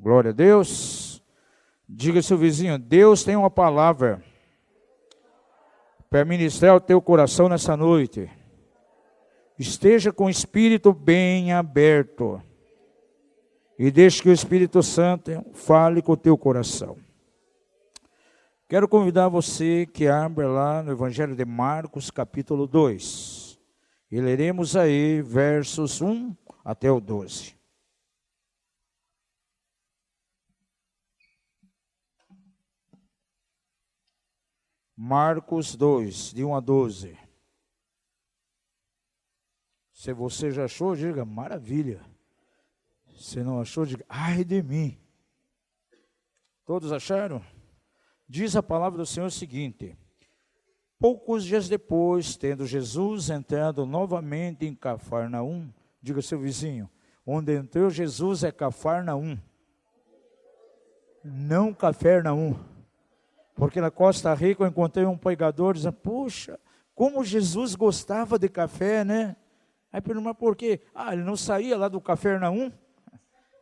Glória a Deus. Diga ao seu vizinho, Deus tem uma palavra para ministrar o teu coração nessa noite. Esteja com o espírito bem aberto e deixe que o Espírito Santo fale com o teu coração. Quero convidar você que abra lá no Evangelho de Marcos, capítulo 2. E leremos aí versos 1 até o 12. Marcos 2, de 1 a 12. Se você já achou, diga, maravilha. Se não achou, diga, ai de mim. Todos acharam? Diz a palavra do Senhor o seguinte: poucos dias depois, tendo Jesus entrado novamente em Cafarnaum, diga ao seu vizinho, onde entrou Jesus é Cafarnaum, não Cafarnaum. Porque na Costa Rica eu encontrei um pregador dizendo, puxa, como Jesus gostava de café, né? Aí perguntou, mas por quê? Ele não saía lá do Cafarnaum?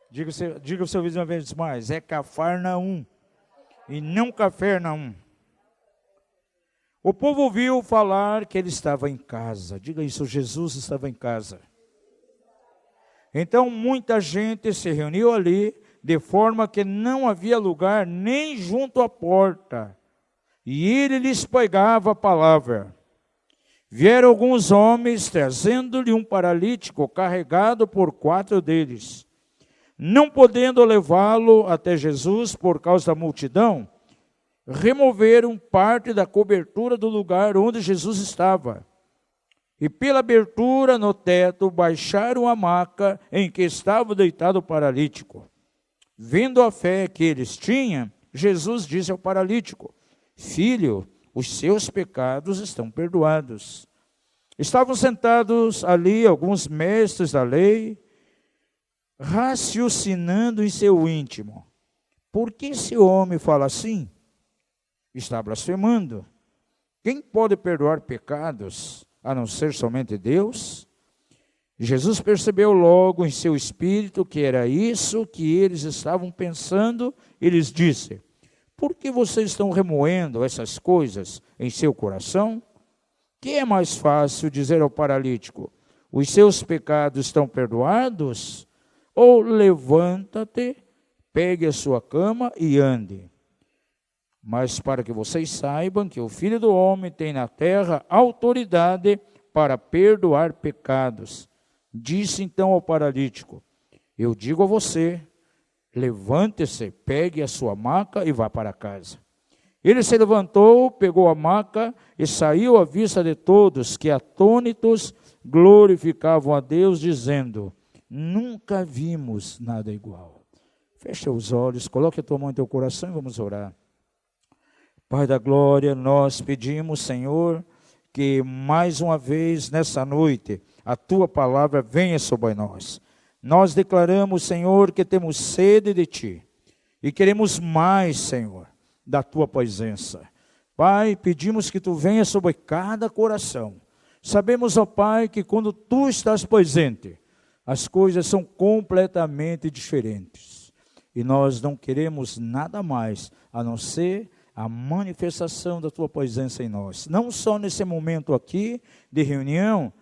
Diga ao seu vizinho uma vez mais, é Cafarnaum e não Cafarnaum. O povo ouviu falar que ele estava em casa. Diga isso, Jesus estava em casa. Então muita gente se reuniu ali, de forma que não havia lugar nem junto à porta. E ele lhes pregava a palavra. Vieram alguns homens, trazendo-lhe um paralítico, carregado por 4 deles. Não podendo levá-lo até Jesus por causa da multidão, removeram parte da cobertura do lugar onde Jesus estava. E pela abertura no teto, baixaram a maca em que estava deitado o paralítico. Vendo a fé que eles tinham, Jesus disse ao paralítico, filho, os seus pecados estão perdoados. Estavam sentados ali alguns mestres da lei, raciocinando em seu íntimo. Por que esse homem fala assim? Está blasfemando. Quem pode perdoar pecados, a não ser somente Deus? Jesus percebeu logo em seu espírito que era isso que eles estavam pensando, e lhes disse, por que vocês estão remoendo essas coisas em seu coração? Que é mais fácil dizer ao paralítico, os seus pecados estão perdoados? Ou levanta-te, pegue a sua cama e ande. Mas para que vocês saibam que o Filho do Homem tem na terra autoridade para perdoar pecados. Disse então ao paralítico, eu digo a você, levante-se, pegue a sua maca e vá para casa. Ele se levantou, pegou a maca e saiu à vista de todos, que atônitos glorificavam a Deus, dizendo, nunca vimos nada igual. Feche os olhos, coloque a tua mão em teu coração e vamos orar. Pai da glória, nós pedimos, Senhor, que mais uma vez nessa noite a tua palavra venha sobre nós. Nós declaramos, Senhor, que temos sede de ti e queremos mais, Senhor, da tua presença. Pai, pedimos que tu venha sobre cada coração. Sabemos, ó Pai, que quando tu estás presente, as coisas são completamente diferentes. E nós não queremos nada mais a não ser a manifestação da tua presença em nós. Não só nesse momento aqui de reunião,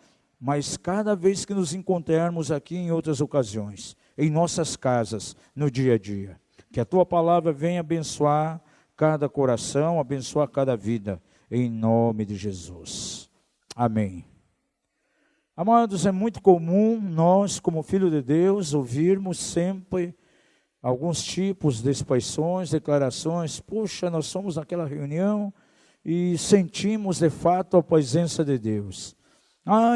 mas cada vez que nos encontrarmos aqui em outras ocasiões, em nossas casas, no dia a dia. Que a tua palavra venha abençoar cada coração, abençoar cada vida, em nome de Jesus. Amém. Amados, é muito comum nós, como filhos de Deus, ouvirmos sempre alguns tipos de expressões, declarações. Puxa, nós somos naquela reunião e sentimos de fato a presença de Deus.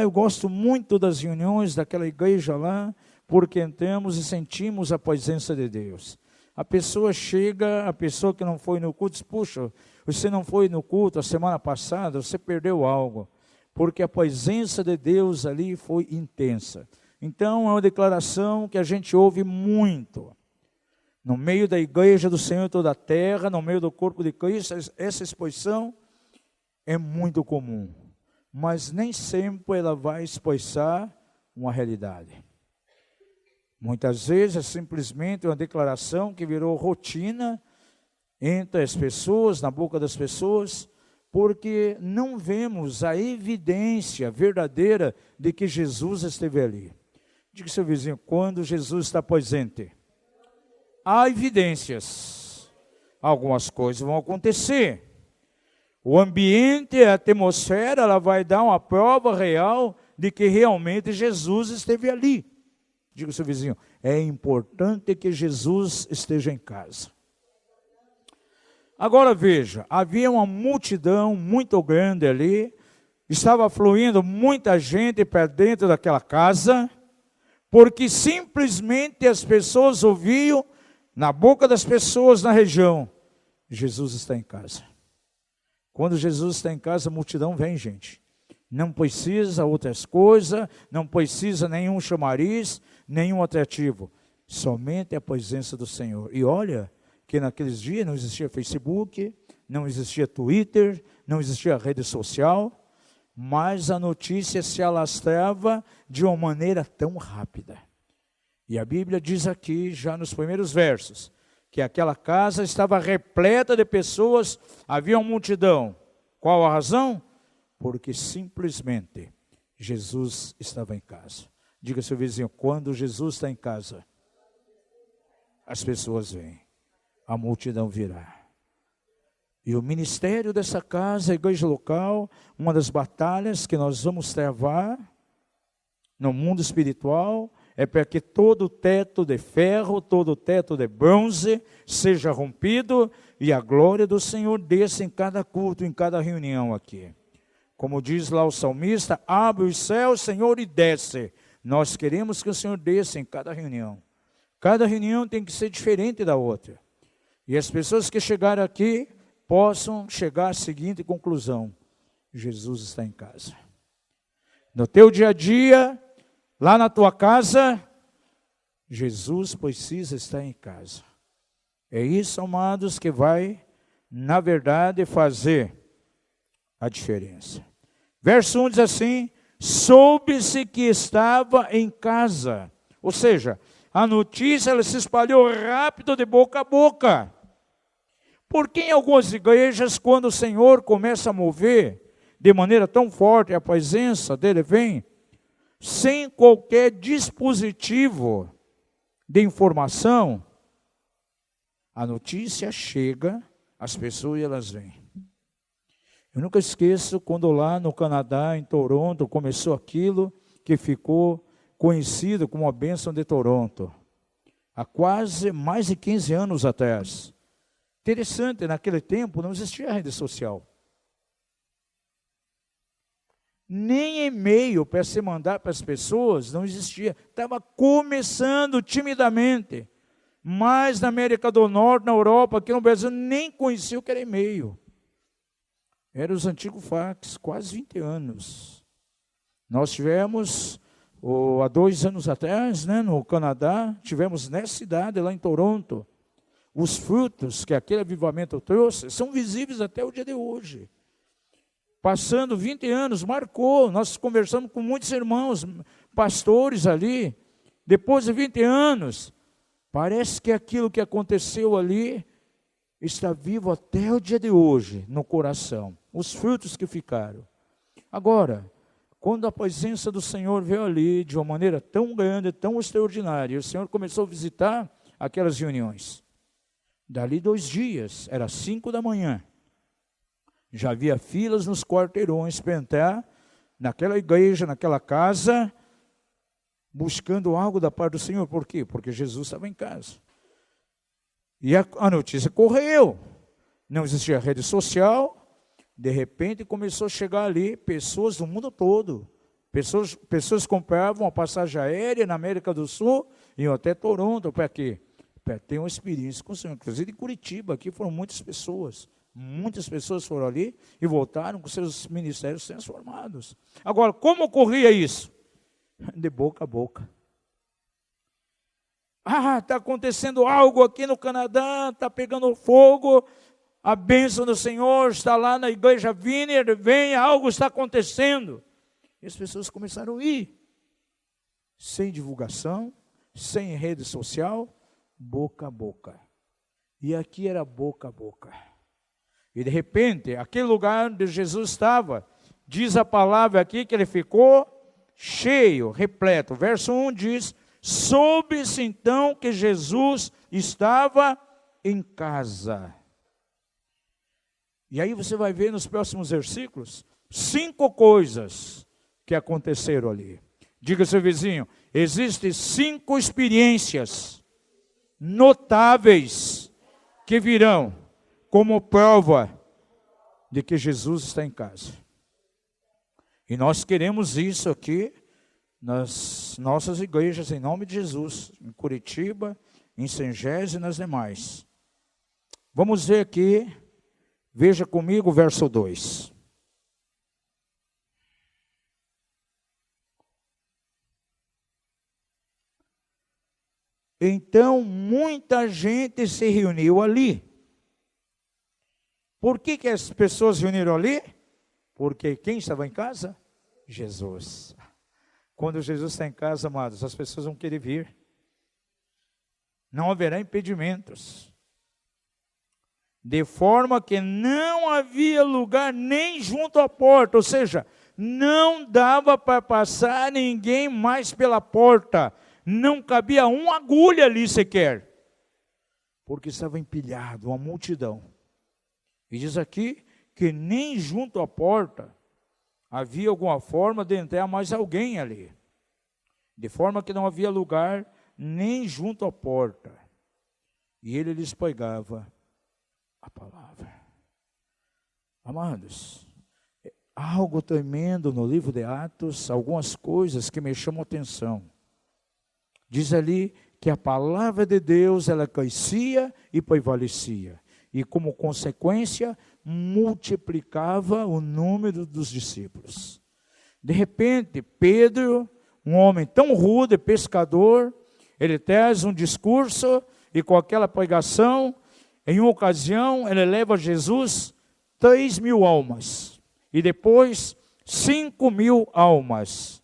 Eu gosto muito das reuniões daquela igreja lá, porque entramos e sentimos a presença de Deus. A pessoa chega, a pessoa que não foi no culto, diz, puxa, você não foi no culto a semana passada, você perdeu algo. Porque a presença de Deus ali foi intensa. Então, é uma declaração que a gente ouve muito. No meio da igreja do Senhor toda a terra, no meio do corpo de Cristo, essa expressão é muito comum. Mas nem sempre ela vai expressar uma realidade. Muitas vezes é simplesmente uma declaração que virou rotina entre as pessoas, na boca das pessoas, porque não vemos a evidência verdadeira de que Jesus esteve ali. Diga ao seu vizinho, quando Jesus está presente, há evidências. Algumas coisas vão acontecer. O ambiente, a atmosfera, ela vai dar uma prova real de que realmente Jesus esteve ali. Diga ao seu vizinho, é importante que Jesus esteja em casa. Agora veja, havia uma multidão muito grande ali, estava fluindo muita gente para dentro daquela casa, porque simplesmente as pessoas ouviam, na boca das pessoas na região, Jesus está em casa. Quando Jesus está em casa, a multidão vem, gente. Não precisa outras coisas, não precisa nenhum chamariz, nenhum atrativo. Somente a presença do Senhor. E olha que naqueles dias não existia Facebook, não existia Twitter, não existia rede social, mas a notícia se alastrava de uma maneira tão rápida. E a Bíblia diz aqui, já nos primeiros versos, que aquela casa estava repleta de pessoas, havia uma multidão. Qual a razão? Porque simplesmente Jesus estava em casa. Diga ao seu vizinho, quando Jesus está em casa, as pessoas vêm, a multidão virá. E o ministério dessa casa, a igreja local, uma das batalhas que nós vamos travar no mundo espiritual, é para que todo o teto de ferro, todo o teto de bronze seja rompido e a glória do Senhor desça em cada culto, em cada reunião aqui. Como diz lá o salmista, abre os céus, Senhor, e desce. Nós queremos que o Senhor desça em cada reunião. Cada reunião tem que ser diferente da outra. E as pessoas que chegaram aqui possam chegar à seguinte conclusão: Jesus está em casa. No teu dia a dia, lá na tua casa, Jesus precisa estar em casa. É isso, amados, que vai, na verdade, fazer a diferença. Verso 1 diz assim, soube-se que estava em casa. Ou seja, a notícia ela se espalhou rápido de boca a boca. Porque em algumas igrejas, quando o Senhor começa a mover de maneira tão forte, a presença dele vem, sem qualquer dispositivo de informação, a notícia chega, as pessoas elas vêm. Eu nunca esqueço quando lá no Canadá, em Toronto, começou aquilo que ficou conhecido como a bênção de Toronto. Há quase mais de 15 anos atrás. Interessante, naquele tempo não existia rede social. Nem e-mail para se mandar para as pessoas não existia. Estava começando timidamente. Mas na América do Norte, na Europa, aqui no Brasil, nem conhecia o que era e-mail. Eram os antigos fax, quase 20 anos. Nós tivemos, há 2 anos atrás, no Canadá, tivemos nessa cidade, lá em Toronto, os frutos que aquele avivamento trouxe são visíveis até o dia de hoje. Passando 20 anos, marcou, nós conversamos com muitos irmãos, pastores ali, depois de 20 anos, parece que aquilo que aconteceu ali está vivo até o dia de hoje, no coração, os frutos que ficaram. Agora, quando a presença do Senhor veio ali, de uma maneira tão grande, tão extraordinária, o Senhor começou a visitar aquelas reuniões. Dali 2 dias, era 5 da manhã, já havia filas nos quarteirões para entrar naquela igreja, naquela casa, buscando algo da parte do Senhor. Por quê? Porque Jesus estava em casa. E a notícia correu. Não existia rede social. De repente começou a chegar ali pessoas do mundo todo. Pessoas compravam a passagem aérea na América do Sul, iam até Toronto. Para quê? Para ter uma experiência com o Senhor. Inclusive em Curitiba, aqui foram muitas pessoas. Muitas pessoas foram ali e voltaram com seus ministérios transformados. Agora, como ocorria isso? De boca a boca. Está acontecendo algo aqui no Canadá, está pegando fogo, a bênção do Senhor está lá na igreja Vineyard, vem, algo está acontecendo. E as pessoas começaram a ir, sem divulgação, sem rede social, boca a boca. E aqui era boca a boca. E de repente, aquele lugar onde Jesus estava, diz a palavra aqui que ele ficou cheio, repleto. Verso 1 diz: soube-se então que Jesus estava em casa. E aí você vai ver nos próximos versículos 5 coisas que aconteceram ali. Diga ao seu vizinho: existem 5 experiências notáveis que virão como prova de que Jesus está em casa. E nós queremos isso aqui nas nossas igrejas, em nome de Jesus, em Curitiba, em Sengés e nas demais. Vamos ver aqui, veja comigo o verso 2. Então, muita gente se reuniu ali. Por que as pessoas se reuniram ali? Porque quem estava em casa? Jesus. Quando Jesus está em casa, amados, as pessoas vão querer vir. Não haverá impedimentos. De forma que não havia lugar nem junto à porta. Ou seja, não dava para passar ninguém mais pela porta. Não cabia uma agulha ali sequer. Porque estava empilhado, uma multidão. E diz aqui que nem junto à porta havia alguma forma de entrar mais alguém ali. De forma que não havia lugar nem junto à porta. E ele lhes pregava a palavra. Amados, algo tremendo no livro de Atos, algumas coisas que me chamam a atenção. Diz ali que a palavra de Deus, ela crescia e prevalecia. E como consequência, multiplicava o número dos discípulos. De repente, Pedro, um homem tão rude, pescador, ele traz um discurso e com aquela pregação, em uma ocasião, ele leva a Jesus 3.000 almas. E depois, 5.000 almas.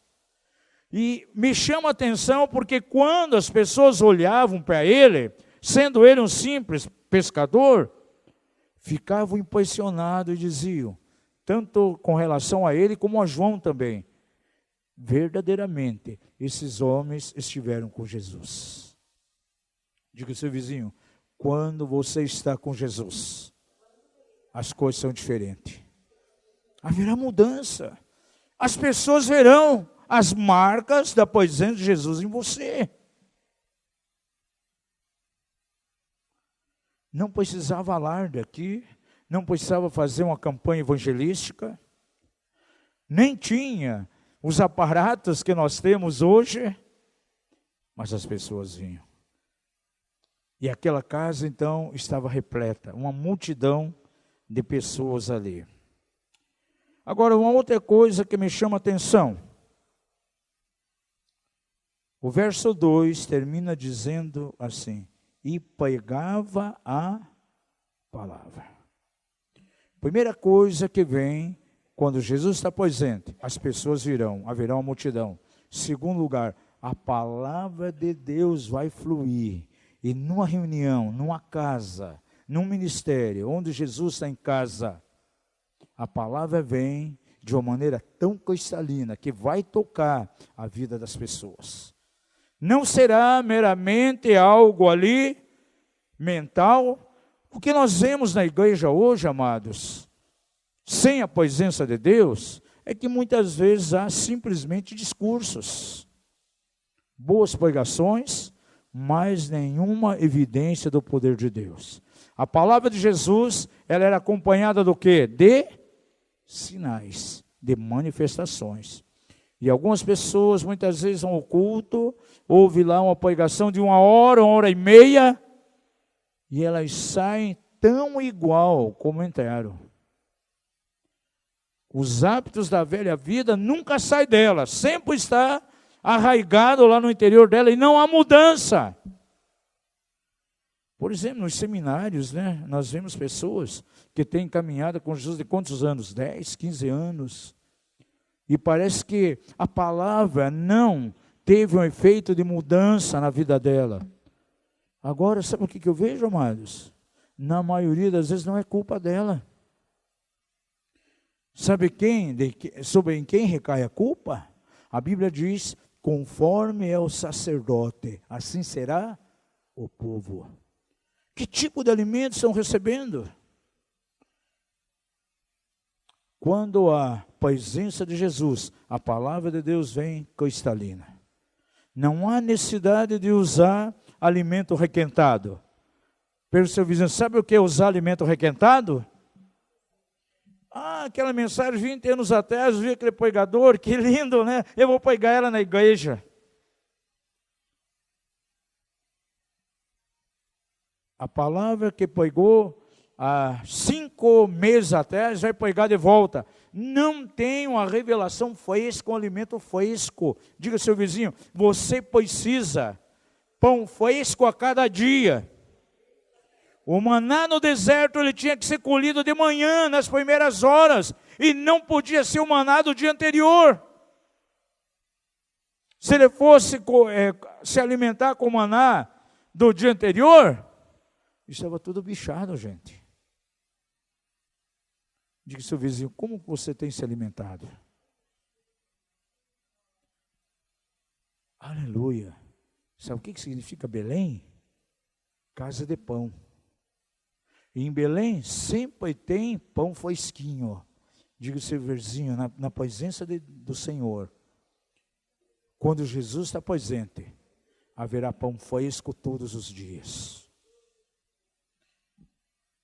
E me chama a atenção porque quando as pessoas olhavam para ele, sendo ele um simples pescador, ficavam impressionados e diziam, tanto com relação a ele como a João também, verdadeiramente, esses homens estiveram com Jesus. Diga ao seu vizinho, quando você está com Jesus, as coisas são diferentes. Haverá mudança. As pessoas verão as marcas da presença de Jesus em você. Não precisava alarde aqui, não precisava fazer uma campanha evangelística, nem tinha os aparatos que nós temos hoje, mas as pessoas vinham. E aquela casa então estava repleta, uma multidão de pessoas ali. Agora, uma outra coisa que me chama a atenção, o verso 2 termina dizendo assim, e pregava a palavra. Primeira coisa que vem, quando Jesus está presente, as pessoas virão, haverá uma multidão. Segundo lugar, a palavra de Deus vai fluir. E numa reunião, numa casa, num ministério, onde Jesus está em casa, a palavra vem de uma maneira tão cristalina, que vai tocar a vida das pessoas. Não será meramente algo ali, mental. O que nós vemos na igreja hoje, amados, sem a presença de Deus, é que muitas vezes há simplesmente discursos, boas pregações, mas nenhuma evidência do poder de Deus. A palavra de Jesus, ela era acompanhada do quê? De sinais, de manifestações. E algumas pessoas, muitas vezes, vão ao culto, ouve lá uma pregação de 1 hora e meia, e elas saem tão igual como entraram. Os hábitos da velha vida nunca saem dela, sempre está arraigado lá no interior dela, e não há mudança. Por exemplo, nos seminários, né, nós vemos pessoas que têm caminhado com Jesus de quantos anos? 10, 15 anos. E parece que a palavra não teve um efeito de mudança na vida dela. Agora, sabe o que eu vejo, amados? Na maioria das vezes não é culpa dela. Sabe sobre quem recai a culpa? A Bíblia diz, conforme é o sacerdote, assim será o povo. Que tipo de alimento estão recebendo? Quando a presença de Jesus, a palavra de Deus vem cristalina. Não há necessidade de usar alimento requentado. Pelo seu vizinho, sabe o que é usar alimento requentado? Aquela mensagem 20 anos atrás, eu vi aquele pregador, que lindo, né? Eu vou pregar ela na igreja. A palavra que pregou há 5 meses atrás, vai pregar de volta. Não tem uma revelação fresca, um alimento fresco. Diga ao seu vizinho, você precisa pão fresco a cada dia. O maná no deserto, ele tinha que ser colhido de manhã, nas primeiras horas, e não podia ser o maná do dia anterior. Se ele fosse se alimentar com o maná do dia anterior, estava tudo bichado, gente. Diga ao seu vizinho, como você tem se alimentado? Aleluia. Sabe o que significa Belém? Casa de pão. E em Belém sempre tem pão fresquinho. Diga o seu vizinho, na presença do Senhor. Quando Jesus está presente, haverá pão fresco todos os dias.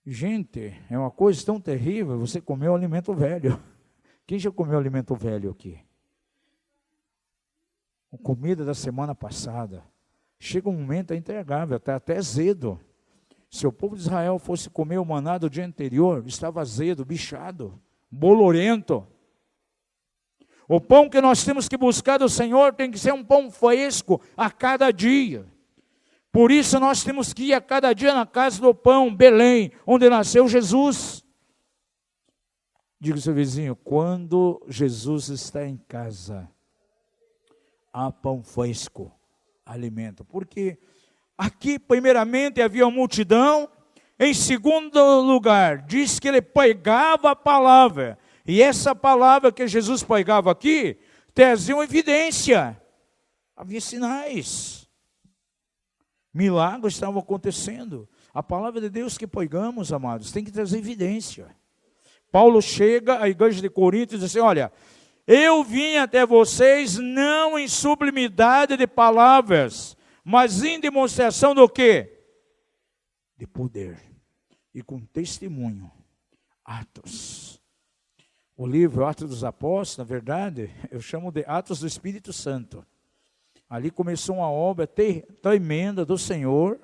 Gente, é uma coisa tão terrível, você comeu alimento velho. Quem já comeu alimento velho aqui? A comida da semana passada. Chega um momento intragável, está até azedo. Se o povo de Israel fosse comer o maná do dia anterior, estava azedo, bichado, bolorento. O pão que nós temos que buscar do Senhor tem que ser um pão fresco a cada dia. Por isso nós temos que ir a cada dia na casa do pão, Belém, onde nasceu Jesus. Diga ao seu vizinho, quando Jesus está em casa, há pão fresco, alimento. Porque aqui, primeiramente, havia uma multidão. Em segundo lugar, diz que ele pregava a palavra. E essa palavra que Jesus pregava aqui, trazia uma evidência. Havia sinais. Milagres estavam acontecendo. A palavra de Deus que pregamos, amados, tem que trazer evidência. Paulo chega à igreja de Corinto e diz assim, olha, eu vim até vocês não em sublimidade de palavras, mas em demonstração do quê? De poder. E com testemunho. Atos. O livro Atos dos Apóstolos, na verdade, eu chamo de Atos do Espírito Santo. Ali começou uma obra tremenda do Senhor.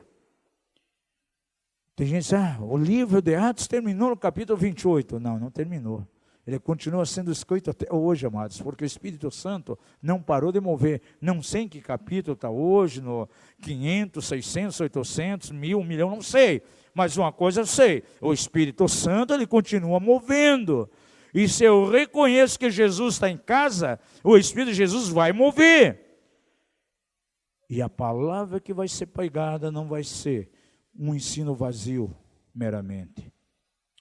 Tem gente que diz, o livro de Atos terminou no capítulo 28. Não, não terminou. Ele continua sendo escrito até hoje, amados, porque o Espírito Santo não parou de mover. Não sei em que capítulo está hoje, no 500, 600, 800, 1000, 1 milhão, não sei. Mas uma coisa eu sei, o Espírito Santo, ele continua movendo. E se eu reconheço que Jesus está em casa, o Espírito de Jesus vai mover. E a palavra que vai ser pregada não vai ser um ensino vazio, meramente.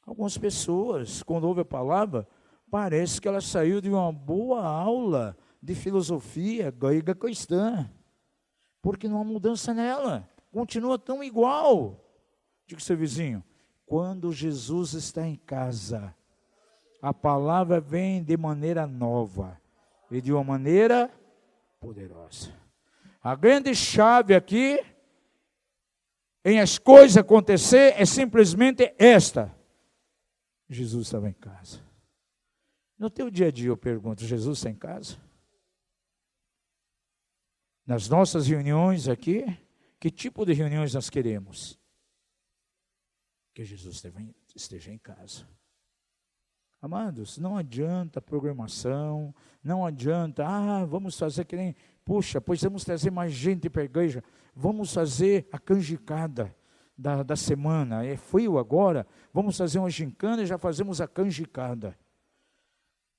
Algumas pessoas, quando ouvem a palavra, parece que ela saiu de uma boa aula de filosofia grega cristã, porque não há mudança nela, continua tão igual. Diga ao seu vizinho, quando Jesus está em casa, a palavra vem de maneira nova e de uma maneira poderosa. A grande chave aqui, em as coisas acontecer, é simplesmente esta. Jesus estava em casa. No teu dia a dia eu pergunto, Jesus está em casa? Nas nossas reuniões aqui, que tipo de reuniões nós queremos? Que Jesus esteja em casa. Amados, não adianta programação, não adianta, vamos fazer que nem, puxa, pois vamos trazer mais gente para a igreja, vamos fazer a canjicada da semana, é frio agora, vamos fazer uma gincana e já fazemos a canjicada.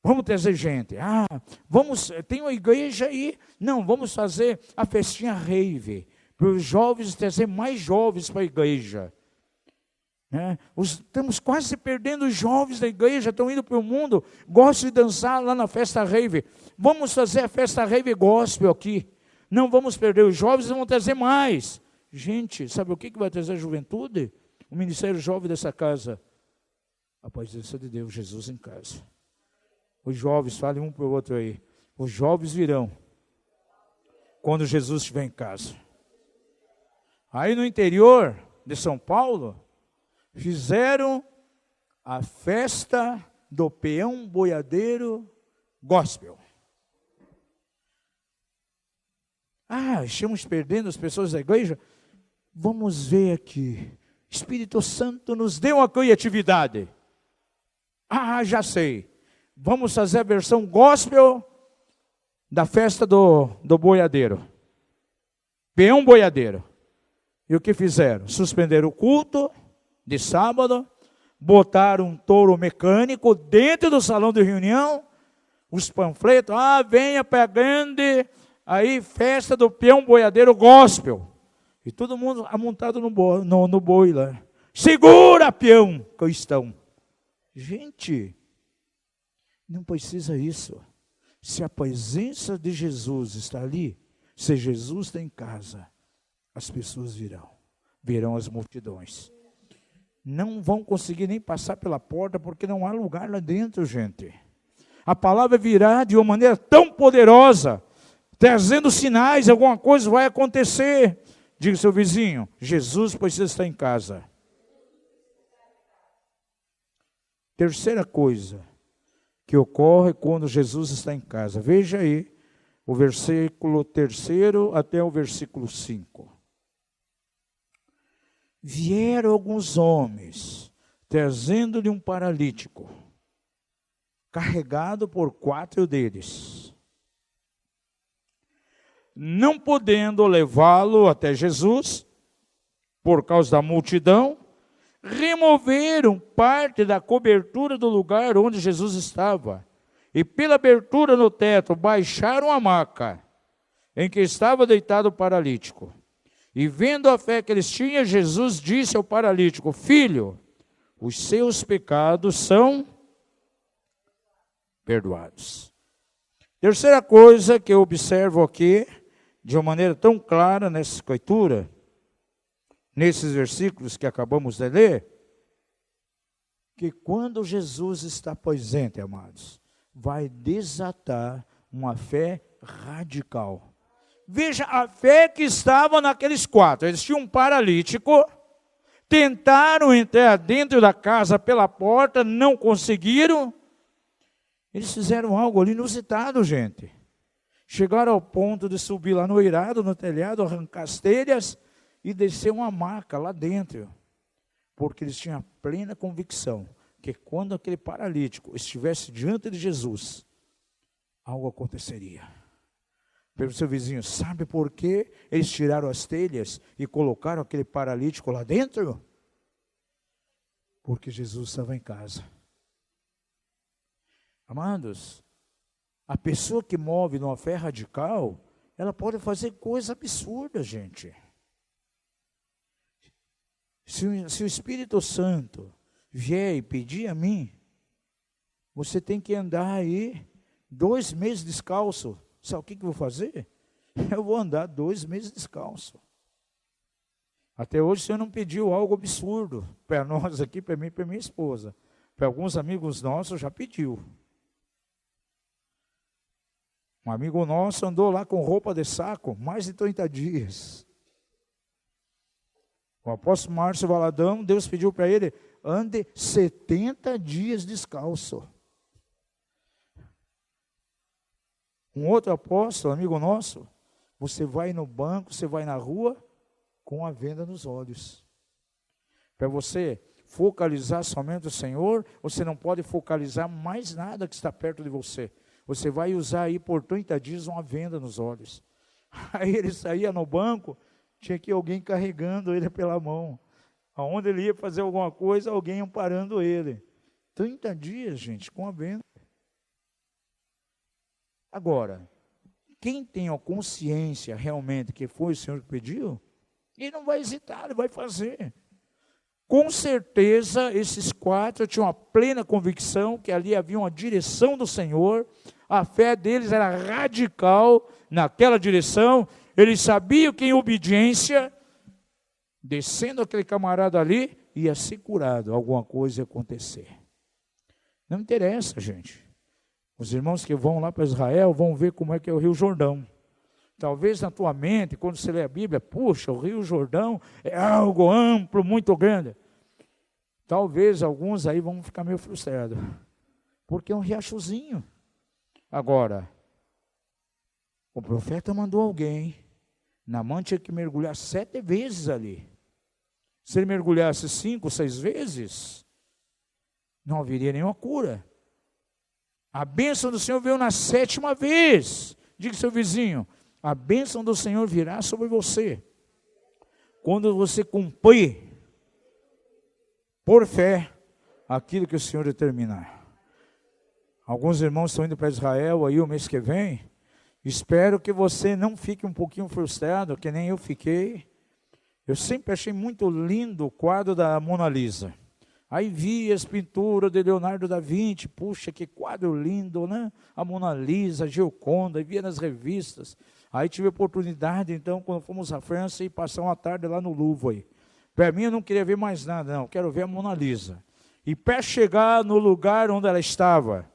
Vamos trazer gente. Tem uma igreja aí. Não, vamos fazer a festinha rave. Para os jovens, trazer mais jovens para a igreja. Estamos quase perdendo os jovens da igreja, estão indo para o mundo, gostam de dançar lá na festa rave. Vamos fazer a festa rave gospel aqui. Não vamos perder os jovens, vamos trazer mais. Gente, sabe o que vai trazer a juventude? O ministério jovem dessa casa. A presença de Deus, Jesus em casa. Os jovens, falem um para o outro aí. Os jovens virão quando Jesus estiver em casa. Aí no interior de São Paulo, fizeram a festa do peão boiadeiro gospel. Estamos perdendo as pessoas da igreja? Vamos ver aqui. Espírito Santo nos deu uma criatividade. Já sei. Vamos fazer a versão gospel da festa do boiadeiro. Peão boiadeiro. E o que fizeram? Suspenderam o culto de sábado, botaram um touro mecânico dentro do salão de reunião, os panfletos, venha para a grande, aí festa do peão boiadeiro gospel, e todo mundo amontado no boi lá, segura peão cristão. Gente, não precisa isso, se a presença de Jesus está ali, se Jesus está em casa, as pessoas virão as multidões. Não vão conseguir nem passar pela porta, porque não há lugar lá dentro, gente. A palavra virá de uma maneira tão poderosa, trazendo sinais, alguma coisa vai acontecer. Diga ao seu vizinho, Jesus precisa estar em casa. Terceira coisa que ocorre quando Jesus está em casa. Veja aí, o versículo 3 até o versículo 5. Vieram alguns homens, trazendo-lhe um paralítico, carregado por 4 deles. Não podendo levá-lo até Jesus, por causa da multidão, removeram parte da cobertura do lugar onde Jesus estava, e pela abertura no teto baixaram a maca em que estava deitado o paralítico. E vendo a fé que eles tinham, Jesus disse ao paralítico: filho, os seus pecados são perdoados. Terceira coisa que eu observo aqui, de uma maneira tão clara nessa escritura, nesses versículos que acabamos de ler, que quando Jesus está presente, amados, vai desatar uma fé radical. Veja a fé que estava naqueles 4. Eles tinham um paralítico, tentaram entrar dentro da casa pela porta, não conseguiram. Eles fizeram algo ali inusitado, gente. Chegaram ao ponto de subir lá no eirado, no telhado, arrancar as telhas e descer uma maca lá dentro. Porque eles tinham a plena convicção que quando aquele paralítico estivesse diante de Jesus, algo aconteceria. Pelo seu vizinho, sabe por que eles tiraram as telhas e colocaram aquele paralítico lá dentro? Porque Jesus estava em casa. Amados, a pessoa que move numa fé radical, ela pode fazer coisa absurda, gente. Se o Espírito Santo vier e pedir a mim, você tem que andar aí 2 meses descalço. Sabe o que eu vou fazer? Eu vou andar 2 meses descalço. Até hoje o Senhor não pediu algo absurdo para nós aqui, para mim e para minha esposa. Para alguns amigos nossos já pediu. Um amigo nosso andou lá com roupa de saco mais de 30 dias. O apóstolo Márcio Valadão, Deus pediu para ele, ande 70 dias descalço. Um outro apóstolo, amigo nosso, você vai no banco, você vai na rua com a venda nos olhos. Para você focalizar somente o Senhor, você não pode focalizar mais nada que está perto de você. Você vai usar aí por 30 dias uma venda nos olhos. Aí ele saía no banco, tinha que alguém carregando ele pela mão. Aonde ele ia fazer alguma coisa, alguém amparando ele. 30 dias, gente, com a venda. Agora, quem tem a consciência realmente que foi o Senhor que pediu, ele não vai hesitar, ele vai fazer. Com certeza, esses 4 tinham a plena convicção que ali havia uma direção do Senhor, a fé deles era radical naquela direção, eles sabiam que em obediência, descendo aquele camarada ali, ia ser curado, alguma coisa ia acontecer. Não interessa, gente. Os irmãos que vão lá para Israel vão ver como é que é o Rio Jordão. Talvez na tua mente, quando você lê a Bíblia, puxa, o Rio Jordão é algo amplo, muito grande. Talvez alguns aí vão ficar meio frustrados, porque é um riachozinho. Agora, o profeta mandou alguém, Naamã tinha que mergulhar 7 vezes ali. Se ele mergulhasse 5, 6 vezes, não haveria nenhuma cura. A bênção do Senhor veio na 7ª vez. Diga ao seu vizinho, a bênção do Senhor virá sobre você quando você cumprir por fé aquilo que o Senhor determinar. Alguns irmãos estão indo para Israel aí o mês que vem. Espero que você não fique um pouquinho frustrado, que nem eu fiquei. Eu sempre achei muito lindo o quadro da Mona Lisa. Aí vi as pinturas de Leonardo da Vinci, puxa, que quadro lindo, né? A Mona Lisa, a Gioconda, via nas revistas. Aí tive a oportunidade, então, quando fomos à França, e passar uma tarde lá no Louvre. Para mim, eu não queria ver mais nada, não, quero ver a Mona Lisa. E para chegar no lugar onde ela estava,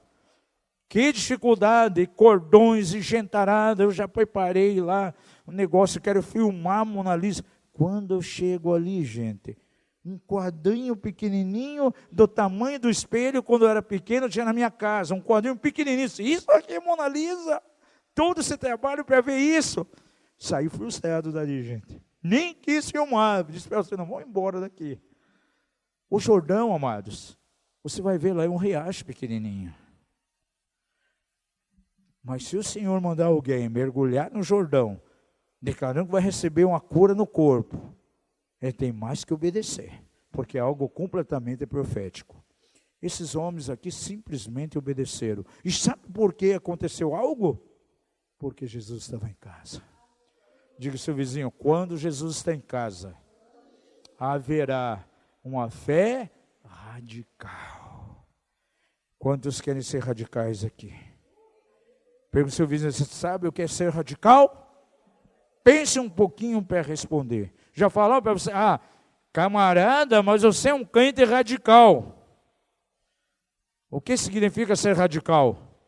que dificuldade, cordões e gentarada, eu já preparei lá um negócio, quero filmar a Mona Lisa. Quando eu chego ali, gente, um quadrinho pequenininho, do tamanho do espelho, quando eu era pequeno, eu tinha na minha casa, um quadrinho pequenininho, isso aqui é Mona Lisa, todo esse trabalho para ver isso. Saí frustrado dali, gente. Nem quis filmar, disse para você, não vão embora daqui. O Jordão, amados, você vai ver lá, é um riacho pequenininho. Mas se o Senhor mandar alguém mergulhar no Jordão, declarando que vai receber uma cura no corpo, ele tem mais que obedecer, porque é algo completamente profético. Esses homens aqui simplesmente obedeceram. E sabe por que aconteceu algo? Porque Jesus estava em casa. Diga ao seu vizinho, quando Jesus está em casa, haverá uma fé radical. Quantos querem ser radicais aqui? Pergunta ao seu vizinho, você sabe o que é ser radical? Pense um pouquinho para responder. Já falou para você, camarada, mas você é um crente radical. O que significa ser radical?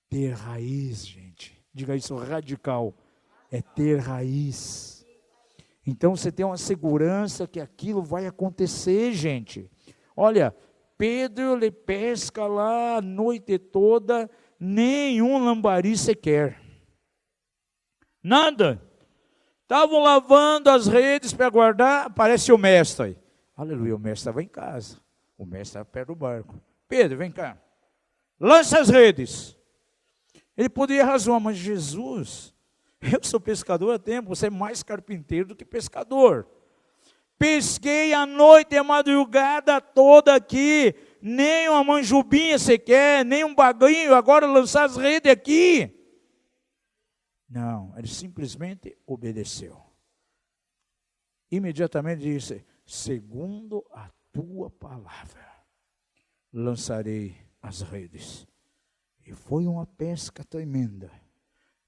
Ter raiz, gente. Diga isso, radical. É ter raiz. Então você tem uma segurança que aquilo vai acontecer, gente. Olha, Pedro ele pesca lá a noite toda, nenhum lambari sequer. Nada. Estavam lavando as redes para guardar, aparece o mestre aí. Aleluia, o mestre estava em casa. O mestre estava perto do barco. Pedro, vem cá. Lança as redes. Ele poderia razoar, mas Jesus, eu sou pescador há tempo, você é mais carpinteiro do que pescador. Pesquei a noite e a madrugada toda aqui, nem uma manjubinha sequer, nem um baguinho, agora lançar as redes aqui. Não, ele simplesmente obedeceu. Imediatamente disse, segundo a tua palavra, lançarei as redes. E foi uma pesca tremenda.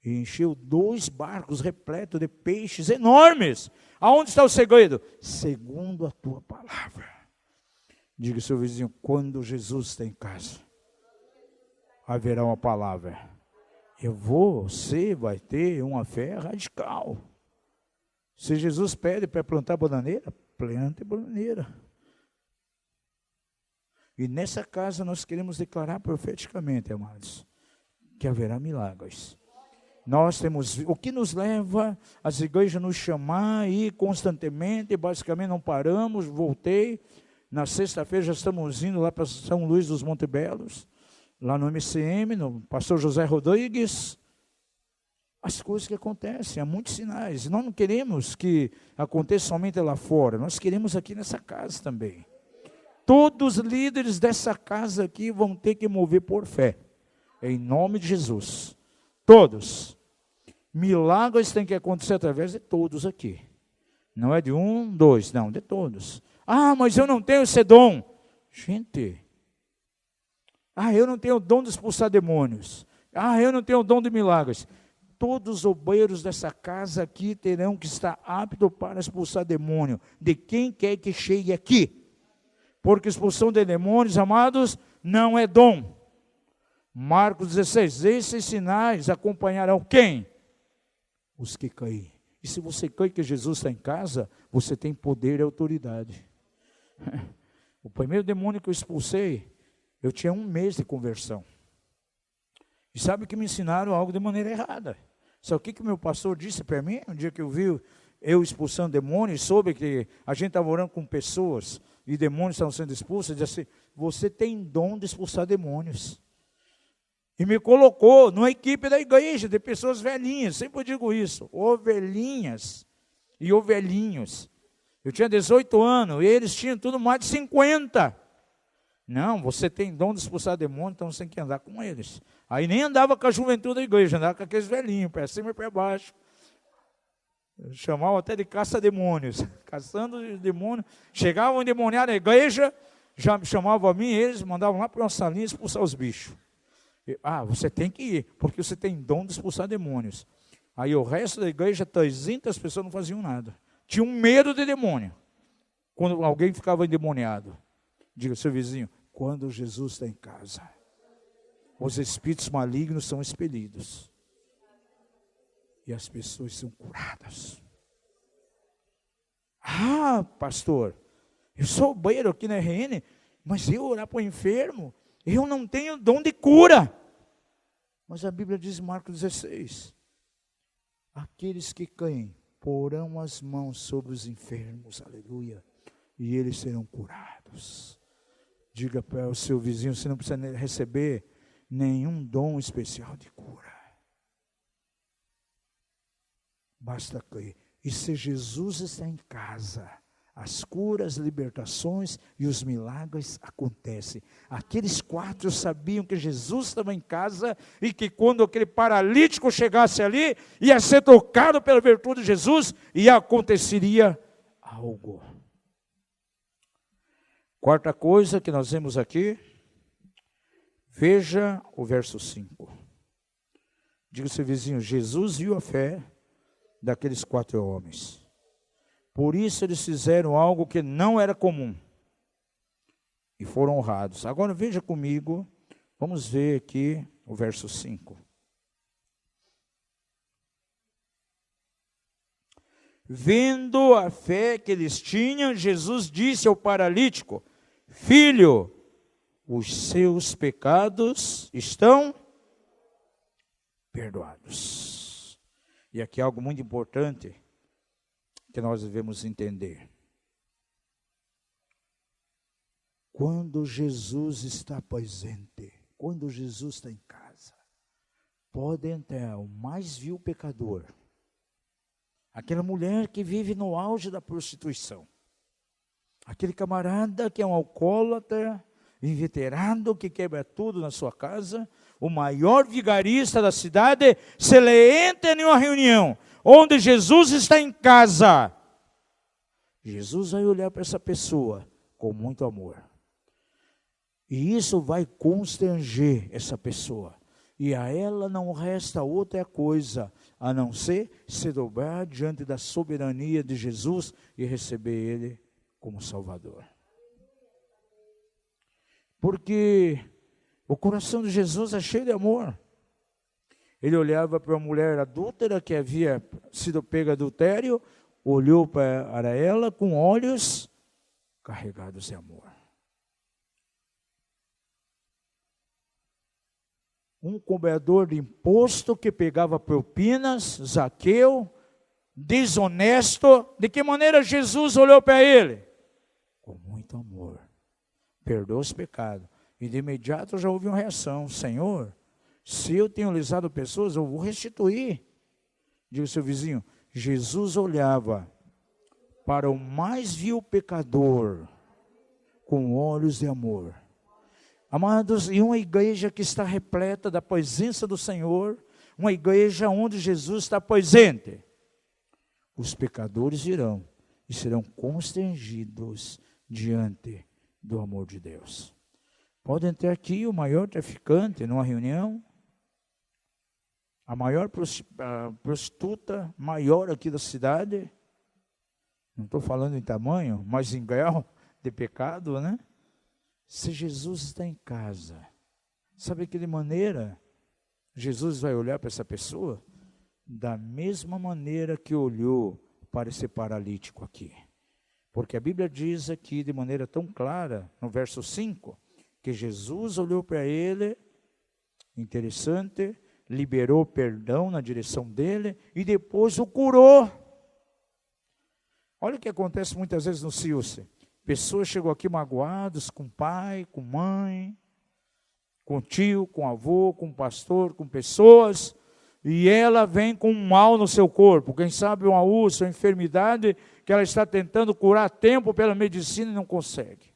E encheu 2 barcos repletos de peixes enormes. Aonde está o segredo? Segundo a tua palavra. Diga ao seu vizinho, quando Jesus está em casa, haverá uma palavra. Você vai ter uma fé radical. Se Jesus pede para plantar bananeira, plante bananeira. E nessa casa nós queremos declarar profeticamente, amados, que haverá milagres. Nós temos, o que nos leva as igrejas nos chamar e constantemente, basicamente não paramos, voltei. Na sexta-feira já estamos indo lá para São Luís dos Montebelos, lá no MCM, no pastor José Rodrigues. As coisas que acontecem, há muitos sinais. Nós não queremos que aconteça somente lá fora, nós queremos aqui nessa casa também. Todos os líderes dessa casa aqui vão ter que mover por fé. Em nome de Jesus. Todos. Milagres têm que acontecer através de todos aqui. Não é de um, dois, não, de todos. Ah, mas eu não tenho esse dom. Gente. Ah, eu não tenho o dom de expulsar demônios. Ah, eu não tenho o dom de milagres. Todos os obreiros dessa casa aqui terão que estar aptos para expulsar demônio. De quem quer que chegue aqui. Porque expulsão de demônios, amados, não é dom. Marcos 16, esses sinais acompanharão quem? Os que caem. E se você crê que Jesus está em casa, você tem poder e autoridade. O primeiro demônio que eu expulsei, eu tinha 1 mês de conversão. E sabe que me ensinaram algo de maneira errada. Sabe o que meu pastor disse para mim? Um dia que eu vi eu expulsando demônios, soube que a gente estava orando com pessoas e demônios estavam sendo expulsos, ele disse assim, você tem dom de expulsar demônios. E me colocou numa equipe da igreja, de pessoas velhinhas, sempre eu digo isso, ovelhinhas e ovelhinhos. Eu tinha 18 anos e eles tinham tudo mais de 50. Não, você tem dom de expulsar demônio, então você tem que andar com eles. Aí nem andava com a juventude da igreja, andava com aqueles velhinhos, para cima e para baixo. Eu chamava até de caça-demônios, caçando demônios. Chegava um endemoniado na igreja, já chamavam a mim, eles mandavam lá para uma salinha expulsar os bichos. Ah, você tem que ir, porque você tem dom de expulsar demônios. Aí o resto da igreja, 300 pessoas não faziam nada. Tinham medo de demônio. Quando alguém ficava endemoniado. Diga ao seu vizinho, quando Jesus está em casa, os espíritos malignos são expelidos. E as pessoas são curadas. Ah, pastor, eu sou obreiro aqui na RN, mas eu orar para o enfermo, eu não tenho dom de cura. Mas a Bíblia diz em Marcos 16, aqueles que caem, porão as mãos sobre os enfermos, aleluia, e eles serão curados. Diga para o seu vizinho, você não precisa receber nenhum dom especial de cura. Basta cair. E se Jesus está em casa, as curas, libertações e os milagres acontecem. Aqueles 4 sabiam que Jesus estava em casa e que quando aquele paralítico chegasse ali, ia ser tocado pela virtude de Jesus e aconteceria algo. Quarta coisa que nós vemos aqui, veja o verso 5. Diga ao seu vizinho, Jesus viu a fé daqueles 4 homens. Por isso eles fizeram algo que não era comum. E foram honrados. Agora veja comigo, vamos ver aqui o verso 5. Vendo a fé que eles tinham, Jesus disse ao paralítico, filho, os seus pecados estão perdoados. E aqui é algo muito importante que nós devemos entender. Quando Jesus está presente, quando Jesus está em casa, pode entrar o mais vil pecador, aquela mulher que vive no auge da prostituição, aquele camarada que é um alcoólatra, inveterado, que quebra tudo na sua casa, o maior vigarista da cidade, se ele entra em uma reunião onde Jesus está em casa, Jesus vai olhar para essa pessoa com muito amor. E isso vai constranger essa pessoa. E a ela não resta outra coisa, a não ser se dobrar diante da soberania de Jesus e receber Ele como Salvador. Porque o coração de Jesus é cheio de amor. Ele olhava para uma mulher adúltera que havia sido pega adultério, olhou para ela com olhos carregados de amor. Um cobrador de imposto que pegava propinas, Zaqueu, desonesto, de que maneira Jesus olhou para ele? Com muito amor. Perdoa os pecados. E de imediato já houve uma reação. Senhor, se eu tenho lesado pessoas, eu vou restituir. Diga ao seu vizinho, Jesus olhava para o mais vil pecador com olhos de amor. Amados, e uma igreja que está repleta da presença do Senhor, uma igreja onde Jesus está presente, os pecadores irão e serão constrangidos diante do amor de Deus. Podem ter aqui o maior traficante numa reunião, a maior prostituta maior aqui da cidade, não estou falando em tamanho, mas em grau de pecado, né? Se Jesus está em casa, sabe que de maneira Jesus vai olhar para essa pessoa? Da mesma maneira que olhou para esse paralítico aqui. Porque a Bíblia diz aqui de maneira tão clara, no verso 5, que Jesus olhou para ele, interessante, liberou perdão na direção dele e depois o curou. Olha o que acontece muitas vezes no Silce. Pessoas chegam aqui magoadas com pai, com mãe, com tio, com avô, com pastor, com pessoas, e ela vem com um mal no seu corpo, quem sabe uma úlcera, uma enfermidade que ela está tentando curar a tempo pela medicina e não consegue.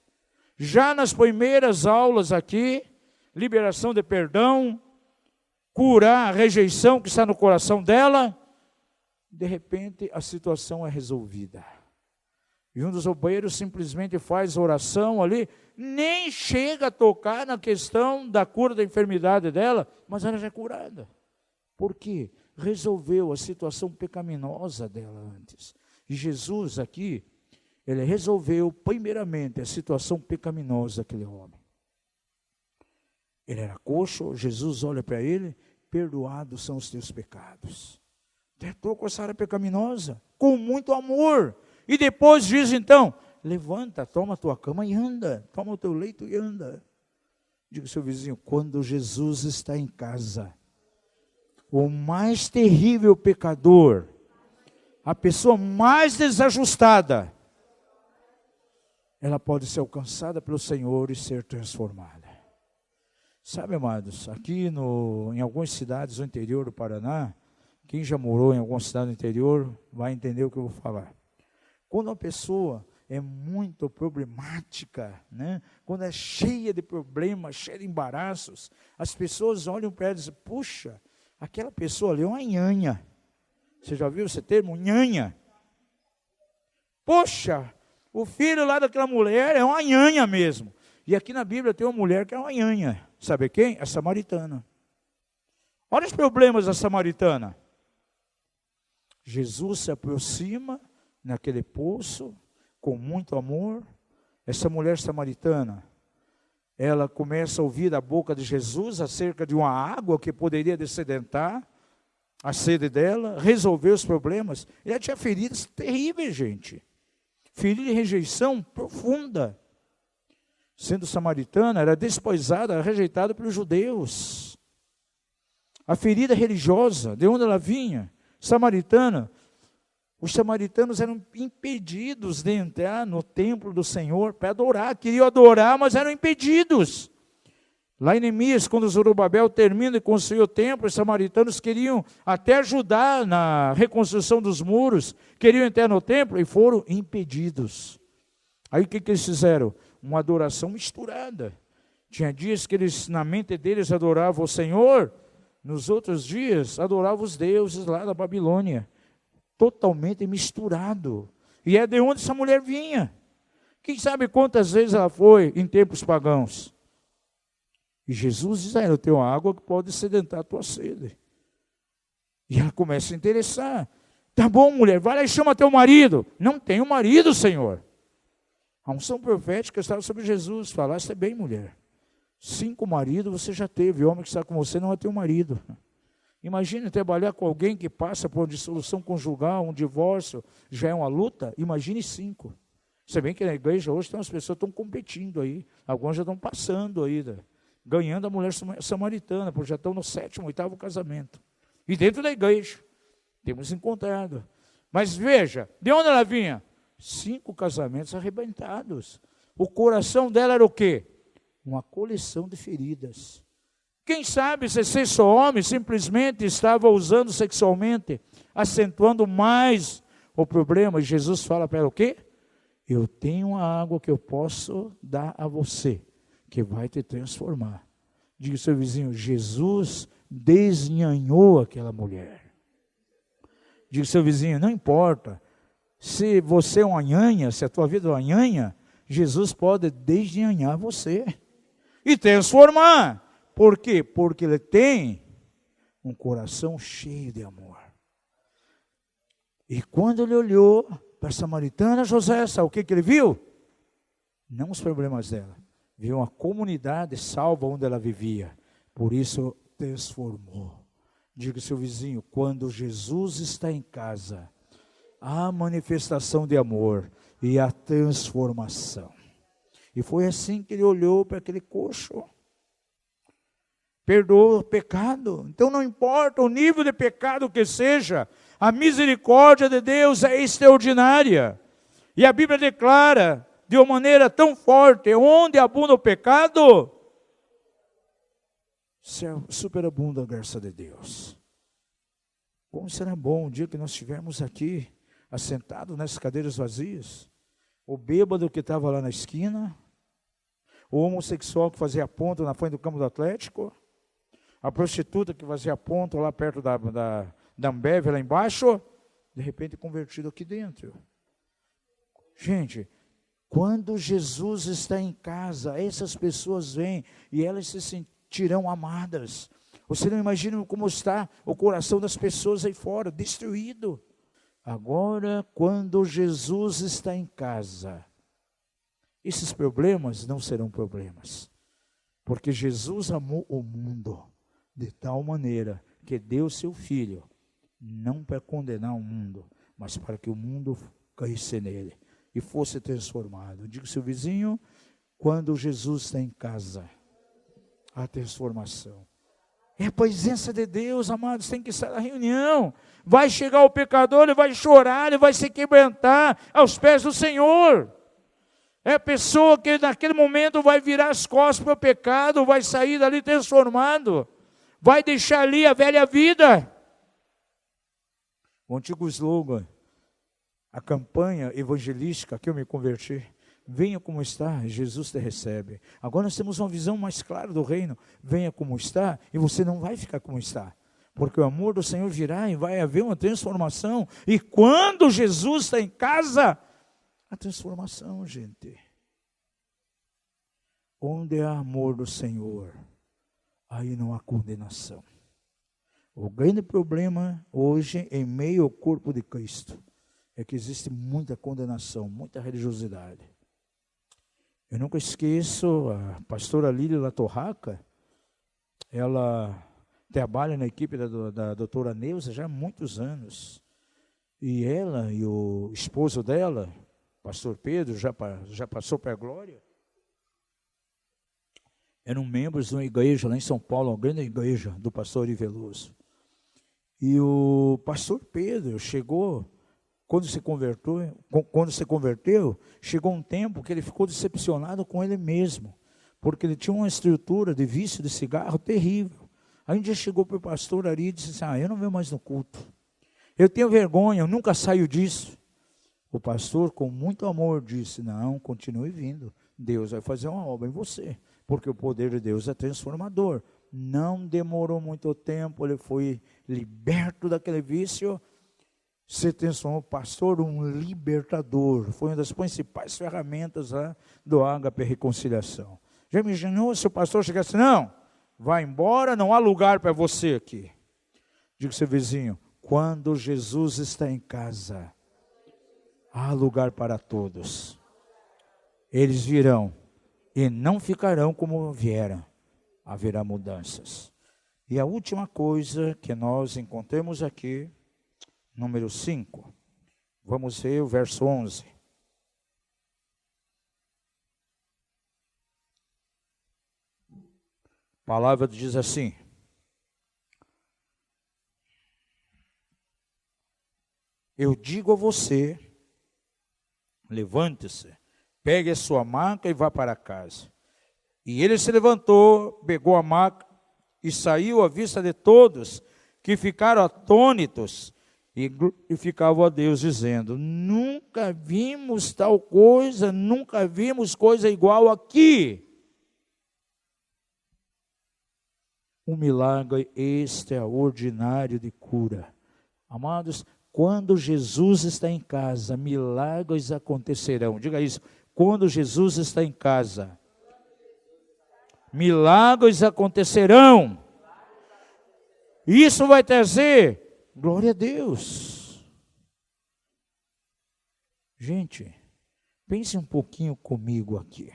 Já nas primeiras aulas aqui, liberação de perdão, curar a rejeição que está no coração dela, de repente a situação é resolvida. E um dos obreiros simplesmente faz oração ali, nem chega a tocar na questão da cura da enfermidade dela, mas ela já é curada. Por quê? Resolveu a situação pecaminosa dela antes. E Jesus aqui, ele resolveu primeiramente a situação pecaminosa daquele homem. Ele era coxo, Jesus olha para ele, perdoados são os teus pecados. Tratou com essa área pecaminosa, com muito amor. E depois diz então, levanta, toma a tua cama e anda, toma o teu leito e anda. Diga ao seu vizinho, quando Jesus está em casa, o mais terrível pecador, a pessoa mais desajustada, ela pode ser alcançada pelo Senhor e ser transformada. Sabe, amados, aqui em algumas cidades do interior do Paraná, quem já morou em alguma cidade do interior vai entender o que eu vou falar. Quando uma pessoa é muito problemática, né? Quando é cheia de problemas, cheia de embaraços, as pessoas olham para ela e dizem, puxa, aquela pessoa ali é uma nhanha. Você já viu esse termo, nhanha? Poxa, o filho lá daquela mulher é uma nhanha mesmo. E aqui na Bíblia tem uma mulher que é uma nhanha. Sabe quem? A samaritana. Olha os problemas da samaritana. Jesus se aproxima naquele poço, com muito amor. Essa mulher samaritana, ela começa a ouvir da boca de Jesus acerca de uma água que poderia descedentar a sede dela, resolver os problemas. Ela tinha feridas terríveis, gente. Ferida de rejeição profunda. Sendo samaritana, era desposada, rejeitada pelos judeus. A ferida religiosa, de onde ela vinha? Samaritana. Os samaritanos eram impedidos de entrar no templo do Senhor para adorar. Queriam adorar, mas eram impedidos. Lá em Neemias, quando Zorobabel termina de construir o templo, os samaritanos queriam até ajudar na reconstrução dos muros, queriam entrar no templo e foram impedidos. Aí o que eles fizeram? Uma adoração misturada. Tinha dias que eles, na mente deles, adoravam o Senhor, nos outros dias, adoravam os deuses lá da Babilônia. Totalmente misturado. E é de onde essa mulher vinha. Quem sabe quantas vezes ela foi em tempos pagãos? E Jesus diz, eu tenho água que pode sedentar a tua sede. E ela começa a interessar. Tá bom, mulher, vai lá e chama teu marido. Não tenho marido, Senhor. A unção profética estava sobre Jesus. Falaste bem, mulher. 5 maridos você já teve. O homem que está com você não vai ter um marido. Imagine trabalhar com alguém que passa por uma dissolução conjugal, um divórcio, já é uma luta. Imagine 5. Se bem que na igreja hoje tem umas pessoas que estão competindo aí. Algumas já estão passando aí, ganhando a mulher samaritana, porque já estão no 7º, 8º casamento. E dentro da igreja, temos encontrado. Mas veja, de onde ela vinha? 5 casamentos arrebentados. O coração dela era o quê? Uma coleção de feridas. Quem sabe se esse homem simplesmente estava usando sexualmente, acentuando mais o problema. E Jesus fala para ela o quê? Eu tenho uma água que eu posso dar a você, que vai te transformar. Diga ao seu vizinho, Jesus desnhanhou aquela mulher. Diga ao seu vizinho, não importa se você é uma nhanha, se a tua vida é uma nhanha, Jesus pode desnhanhar você e transformar. Por quê? Porque Ele tem um coração cheio de amor. E quando Ele olhou para a samaritana José, sabe o que Ele viu? Não os problemas dela. Viu uma comunidade salva onde ela vivia. Por isso, transformou. Diga ao seu vizinho, quando Jesus está em casa, há manifestação de amor e a transformação. E foi assim que ele olhou para aquele coxo. Perdoou o pecado. Então não importa o nível de pecado que seja, a misericórdia de Deus é extraordinária. E a Bíblia declara de uma maneira tão forte, onde abunda o pecado, superabunda a graça de Deus. Como será bom o dia que nós estivermos aqui, assentados nessas cadeiras vazias, o bêbado que estava lá na esquina, o homossexual que fazia ponto na frente do campo do Atlético, a prostituta que fazia ponto lá perto da Ambev, lá embaixo, de repente convertido aqui dentro. Gente, quando Jesus está em casa, essas pessoas vêm e elas se sentirão amadas. Você não imagina como está o coração das pessoas aí fora, destruído. Agora, quando Jesus está em casa, esses problemas não serão problemas. Porque Jesus amou o mundo de tal maneira que deu seu Filho, não para condenar o mundo, mas para que o mundo caísse nele e fosse transformado. Diga ao seu vizinho, quando Jesus está em casa, a transformação. É a presença de Deus, amados, tem que estar na reunião. Vai chegar o pecador, ele vai chorar, ele vai se quebrantar aos pés do Senhor. É a pessoa que naquele momento vai virar as costas para o pecado, vai sair dali transformado, vai deixar ali a velha vida. O antigo slogan, a campanha evangelística que eu me converti, venha como está, Jesus te recebe. Agora nós temos uma visão mais clara do reino, venha como está, e você não vai ficar como está, porque o amor do Senhor virá e vai haver uma transformação, e quando Jesus está em casa, a transformação, gente. Onde há amor do Senhor, aí não há condenação. O grande problema hoje, em meio ao corpo de Cristo, é que existe muita condenação, muita religiosidade. Eu nunca esqueço a pastora Lília Latorraca, ela trabalha na equipe da doutora Neuza já há muitos anos. E ela e o esposo dela, pastor Pedro, já passou para a glória, eram membros de uma igreja lá em São Paulo, uma grande igreja do pastor Iveloso. E o pastor Pedro chegou, quando se converteu, chegou um tempo que ele ficou decepcionado com ele mesmo, porque ele tinha uma estrutura de vício de cigarro terrível. Aí um dia chegou para o pastor Ari e disse assim, eu não venho mais no culto, eu tenho vergonha, eu nunca saio disso. O pastor, com muito amor, disse, não, continue vindo, Deus vai fazer uma obra em você, porque o poder de Deus é transformador. Não demorou muito tempo, ele foi liberto daquele vício, se transformou, pastor, um libertador. Foi uma das principais ferramentas lá do Ágape Reconciliação. Já imaginou se o pastor chegasse, não, vai embora, não há lugar para você aqui. Diga ao seu vizinho, quando Jesus está em casa, há lugar para todos. Eles virão e não ficarão como vieram. Haverá mudanças. E a última coisa que nós encontramos aqui, número 5, vamos ver o verso 11. A palavra diz assim, eu digo a você, levante-se, pegue a sua maca e vá para casa. E ele se levantou, pegou a maca e saiu à vista de todos, que ficaram atônitos e glorificavam a Deus, dizendo, nunca vimos tal coisa, nunca vimos coisa igual aqui. um milagre extraordinário de cura. Amados, quando Jesus está em casa, milagres acontecerão. Diga isso. Quando Jesus está em casa, milagres acontecerão. Isso vai trazer glória a Deus. Gente, pense um pouquinho comigo aqui.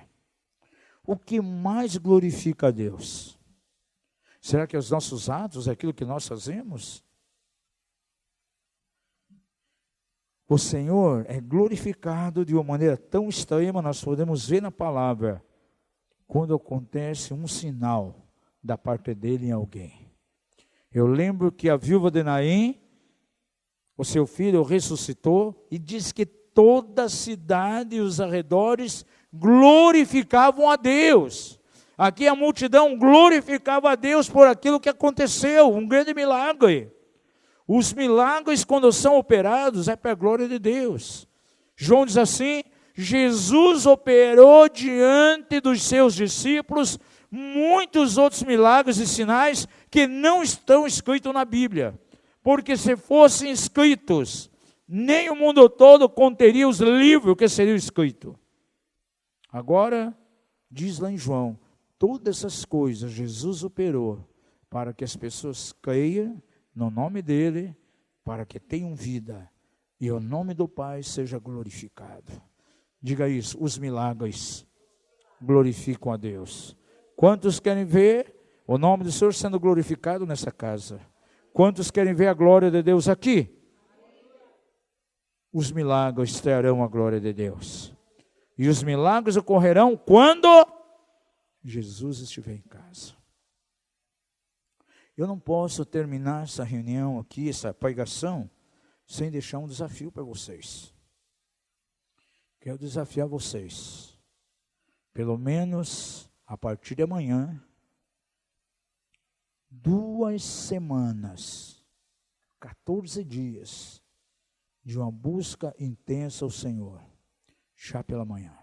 O que mais glorifica a Deus? Será que os nossos atos, aquilo que nós fazemos? O Senhor é glorificado de uma maneira tão extrema, nós podemos ver na palavra, quando acontece um sinal da parte dele em alguém. Eu lembro que a viúva de Naim, o seu filho ressuscitou, e diz que toda a cidade e os arredores glorificavam a Deus. Aqui a multidão glorificava a Deus por aquilo que aconteceu, um grande milagre. Os milagres, quando são operados, é para a glória de Deus. João diz assim: Jesus operou diante dos seus discípulos muitos outros milagres e sinais que não estão escritos na Bíblia. Porque se fossem escritos, nem o mundo todo conteria os livros que seriam escritos. Agora, diz lá em João, todas essas coisas Jesus operou para que as pessoas creiam no nome dele, para que tenham vida e o nome do Pai seja glorificado. Diga isso, os milagres glorificam a Deus. Quantos querem ver o nome do Senhor sendo glorificado nessa casa? Quantos querem ver a glória de Deus aqui? Os milagres trarão a glória de Deus. E os milagres ocorrerão quando Jesus estiver em casa. Eu não posso terminar essa reunião aqui, essa pregação, sem deixar um desafio para vocês. Quero desafiar vocês, pelo menos a partir de amanhã, 2 semanas, 14 dias, de uma busca intensa ao Senhor, já pela manhã.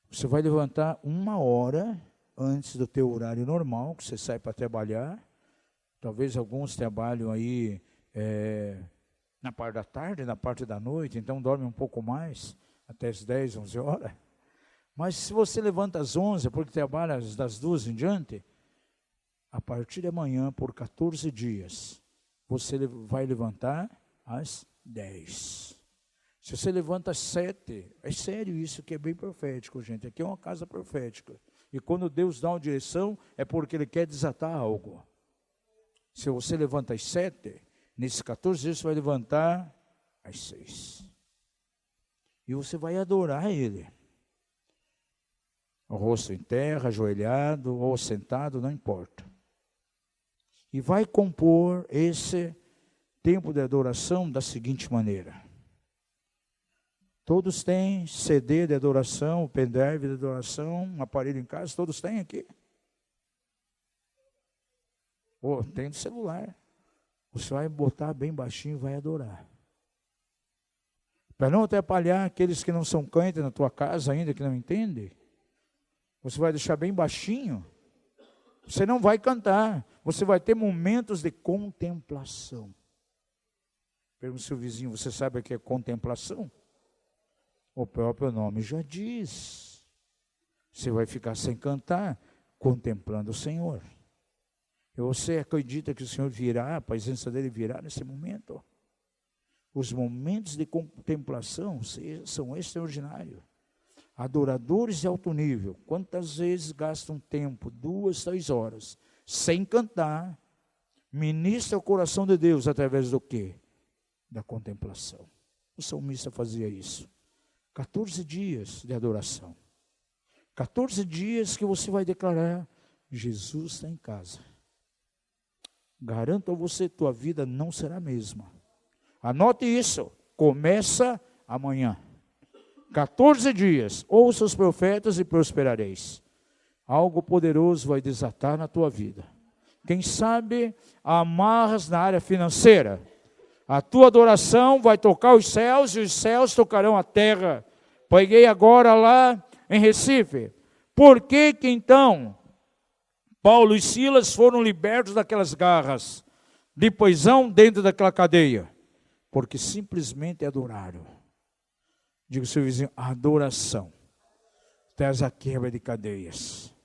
Você vai levantar 1 hora antes do teu horário normal, que você sai para trabalhar. Talvez alguns trabalham aí na parte da tarde, na parte da noite, então dorme um pouco mais, até as 10, 11 horas. Mas se você levanta às 11, porque trabalha das 2 em diante, a partir de amanhã, por 14 dias, você vai levantar às 10. Se você levanta às 7, é sério isso, que é bem profético, gente. Aqui é uma casa profética. E quando Deus dá uma direção, é porque Ele quer desatar algo. Se você levanta às 7, nesses 14 dias você vai levantar às 6. E você vai adorar Ele. O rosto em terra, ajoelhado ou sentado, não importa. E vai compor esse tempo de adoração da seguinte maneira. Todos têm CD de adoração, pendrive de adoração, um aparelho em casa, todos têm aqui? Tem no celular. Você vai botar bem baixinho e vai adorar. Para não atrapalhar aqueles que não são crentes na tua casa ainda, que não entendem, você vai deixar bem baixinho. Você não vai cantar, você vai ter momentos de contemplação. Pergunta ao seu vizinho, você sabe o que é contemplação? O próprio nome já diz. Você vai ficar sem cantar, contemplando o Senhor. E você acredita que o Senhor virá, a presença dele virá nesse momento? Os momentos de contemplação são extraordinários. Adoradores de alto nível, quantas vezes gastam tempo, 2, 3 horas, sem cantar, ministra o coração de Deus através do quê? Da contemplação. O salmista fazia isso. 14 dias de adoração. 14 dias que você vai declarar, Jesus está em casa. Garanto a você, tua vida não será a mesma. Anote isso, começa amanhã. 14 dias, ouça os profetas e prosperareis. Algo poderoso vai desatar na tua vida. Quem sabe, amarras na área financeira. A tua adoração vai tocar os céus e os céus tocarão a terra. Preguei agora lá em Recife. Por que então Paulo e Silas foram libertos daquelas garras de prisão dentro daquela cadeia, porque simplesmente adoraram. Diga ao seu vizinho, adoração traz a quebra de cadeias.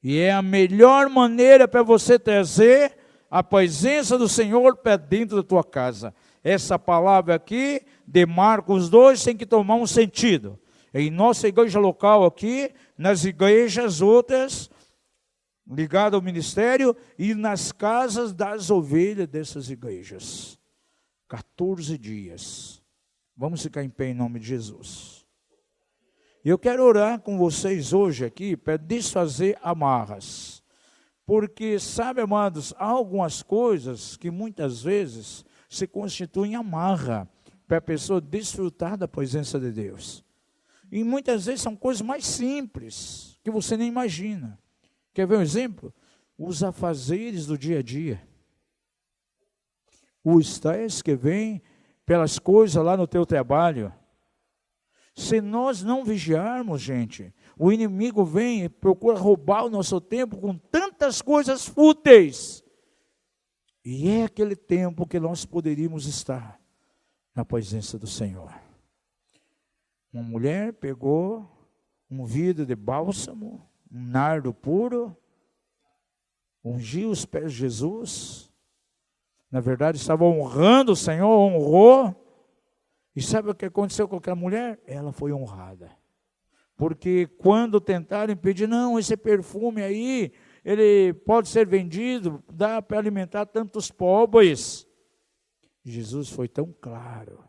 E é a melhor maneira para você trazer a presença do Senhor para dentro da tua casa. Essa palavra aqui, de Marcos 2, tem que tomar um sentido. Em nossa igreja local aqui, nas igrejas outras, ligadas ao ministério, e nas casas das ovelhas dessas igrejas. 14 dias. Vamos ficar em pé em nome de Jesus. Eu quero orar com vocês hoje aqui para desfazer amarras. Porque, sabe, amados, há algumas coisas que muitas vezes se constituem amarra para a pessoa desfrutar da presença de Deus. E muitas vezes são coisas mais simples, que você nem imagina. Quer ver um exemplo? Os afazeres do dia a dia. O estresse que vem pelas coisas lá no teu trabalho. Se nós não vigiarmos, gente, o inimigo vem e procura roubar o nosso tempo com tantas coisas fúteis. E é aquele tempo que nós poderíamos estar na presença do Senhor. Uma mulher pegou um vidro de bálsamo, um nardo puro, ungiu os pés de Jesus. Na verdade, estava honrando o Senhor, honrou. E sabe o que aconteceu com aquela mulher? Ela foi honrada. Porque quando tentaram impedir, não, esse perfume aí, ele pode ser vendido, dá para alimentar tantos pobres. Jesus foi tão claro,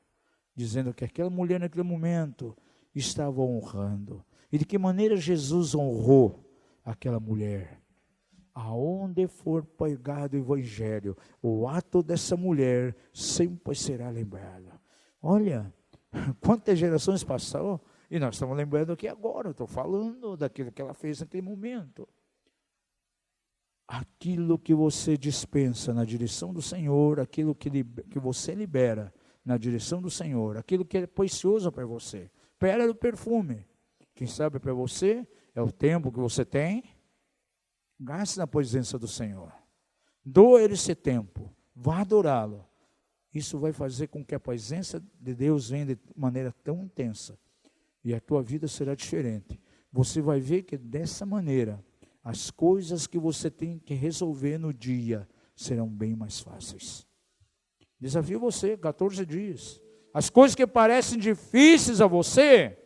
dizendo que aquela mulher naquele momento estava honrando. E de que maneira Jesus honrou aquela mulher? Aonde for pregado o evangelho, o ato dessa mulher sempre será lembrado. Olha, quantas gerações passaram, e nós estamos lembrando aqui agora, eu estou falando daquilo que ela fez naquele momento. Aquilo que você dispensa na direção do Senhor, aquilo que você libera na direção do Senhor, aquilo que é precioso para você, pera do perfume, quem sabe para você, é o tempo que você tem, gaste na presença do Senhor, doa ele esse tempo, vá adorá-lo. Isso vai fazer com que a presença de Deus venha de maneira tão intensa. E a tua vida será diferente. Você vai ver que dessa maneira, as coisas que você tem que resolver no dia serão bem mais fáceis. Desafio você, 14 dias. As coisas que parecem difíceis a você,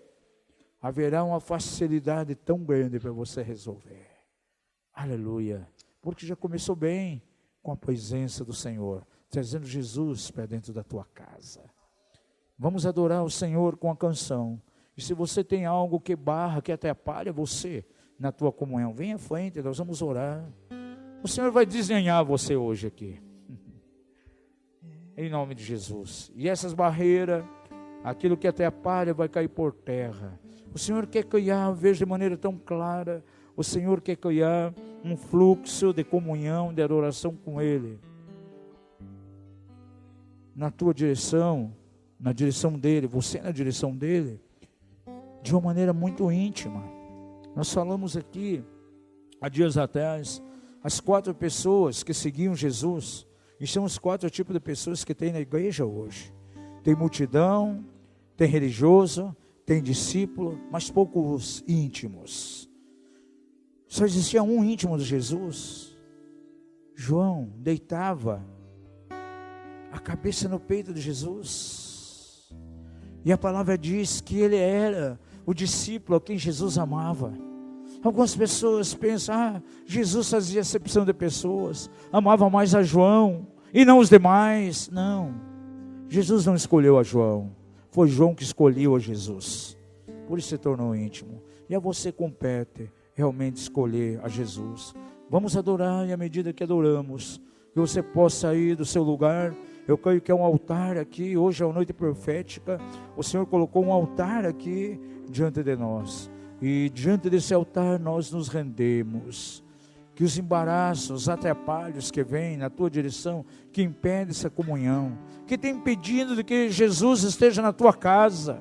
haverá uma facilidade tão grande para você resolver. Aleluia. Porque já começou bem com a presença do Senhor, trazendo Jesus para dentro da tua casa. Vamos adorar o Senhor com a canção. E se você tem algo que barra, que atrapalha você na tua comunhão, venha à frente, nós vamos orar. O Senhor vai desenhar você hoje aqui. Em nome de Jesus. E essas barreiras, aquilo que atrapalha vai cair por terra. O Senhor quer criar, veja de maneira tão clara, o Senhor quer criar um fluxo de comunhão, de adoração com Ele. Na tua direção, na direção dEle, você na direção dEle, de uma maneira muito íntima. Nós falamos aqui, há dias atrás, as 4 pessoas que seguiam Jesus, e são os 4 tipos de pessoas que tem na igreja hoje. Tem multidão, tem religioso, tem discípulo, mas poucos íntimos. Só existia um íntimo de Jesus. João deitava a cabeça no peito de Jesus. E a palavra diz que ele era o discípulo a quem Jesus amava. Algumas pessoas pensam, Jesus fazia acepção de pessoas, amava mais a João e não os demais. Não, Jesus não escolheu a João, foi João que escolheu a Jesus, por isso se tornou íntimo. E a você compete realmente escolher a Jesus. Vamos adorar, e à medida que adoramos, que você possa sair do seu lugar. Eu creio que é um altar aqui, hoje é uma noite profética, o Senhor colocou um altar aqui diante de nós, e diante desse altar nós nos rendemos, que os embaraços, os atrapalhos que vêm na tua direção, que impedem essa comunhão, que tem impedido de que Jesus esteja na tua casa,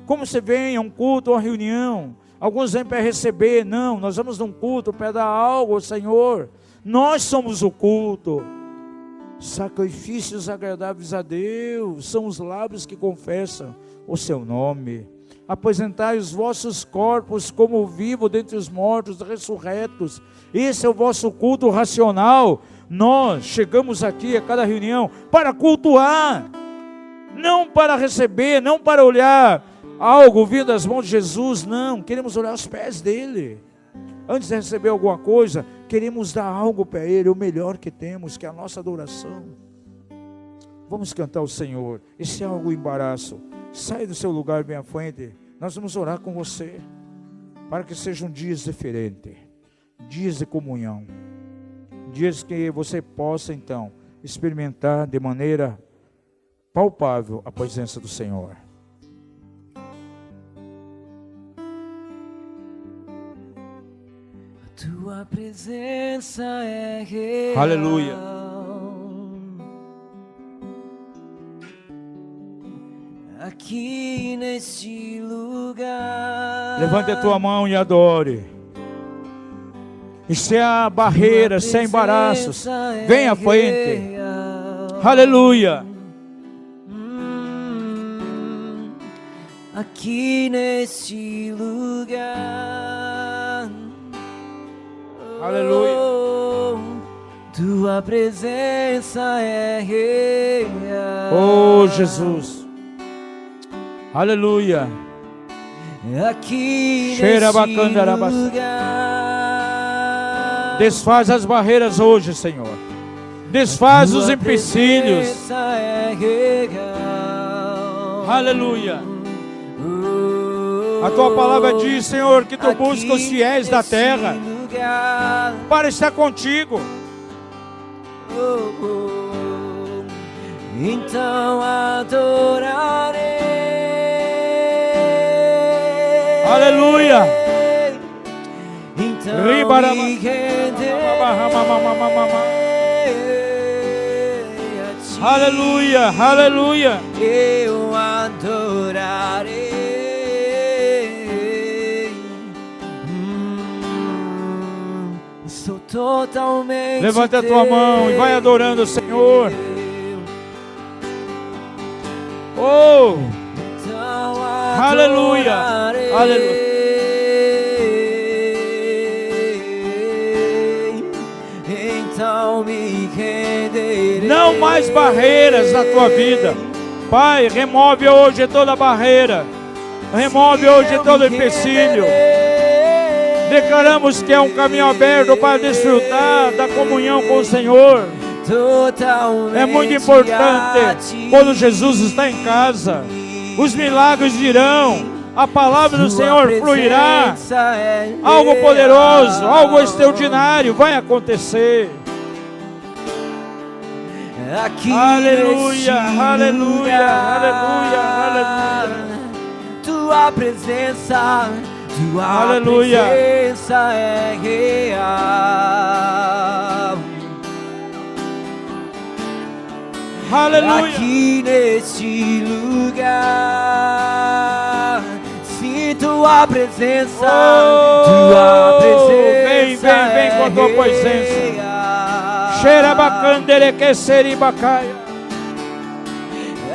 como você vem a um culto ou a uma reunião, Alguns vêm para receber. Não, nós vamos num culto para dar algo ao Senhor. Nós somos o culto. Sacrifícios agradáveis a Deus são os lábios que confessam o seu nome. Apresentai os vossos corpos como vivo dentre os mortos, ressurretos. Esse é o vosso culto racional. Nós chegamos aqui a cada reunião para cultuar, não para receber, não para olhar algo vindo das mãos de Jesus. Não, queremos olhar os pés dele. Antes de receber alguma coisa, queremos dar algo para ele, o melhor que temos, que é a nossa adoração. Vamos cantar ao Senhor. E se há algum embaraço, sai do seu lugar bem à frente. Nós vamos orar com você, para que sejam dias diferentes, dias de comunhão, dias que você possa então experimentar de maneira palpável a presença do Senhor. Tua presença é real. Aleluia. Aqui neste lugar. Levante a tua mão e adore. E se há barreiras, sem embaraços, vem à frente. Aleluia. Aqui neste lugar. Aleluia. Tua presença é real. Oh, Jesus. Aleluia. Aqui Cheira neste bacana, lugar. Desfaz as barreiras hoje, Senhor. Desfaz os empecilhos. Tua presença é real. Aleluia. A tua palavra diz, Senhor, que tu busca os fiéis da terra para estar contigo. Então adorarei. Aleluia. Então Ribarama. me renderei a ti. Aleluia, aleluia. Eu adorarei. Sou totalmente Levanta a tua mão e vai adorando o Senhor. Oh, Então aleluia, aleluia. Então me renderei. Não mais barreiras na tua vida. Pai, remove hoje toda barreira. Remove hoje todo empecilho. Declaramos que é um caminho aberto para desfrutar da comunhão com o Senhor. É muito importante quando Jesus está em casa. Os milagres virão, a palavra do Senhor fluirá. Algo poderoso, algo extraordinário vai acontecer. Aqui Aleluia, neste aleluia, lugar, aleluia, aleluia. Tua presença, tua Aleluia. presença é real. Aleluia. Aqui neste lugar, sinto a presença, tua presença. Vem com a tua presença. Cheira bacandere que seribacaia.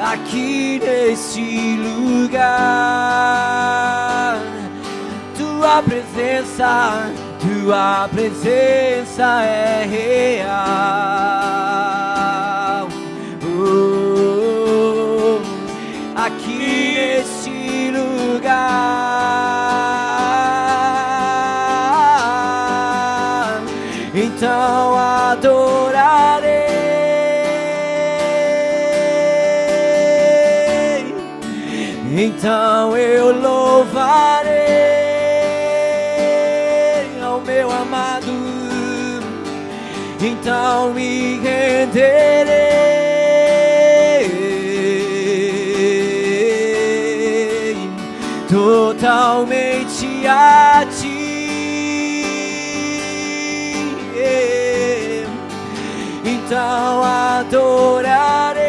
Aqui neste lugar, tua presença é real. Aqui neste lugar, então adorarei. Então eu louvarei ao meu amado. Então me renderei totalmente a ti. Então adorarei.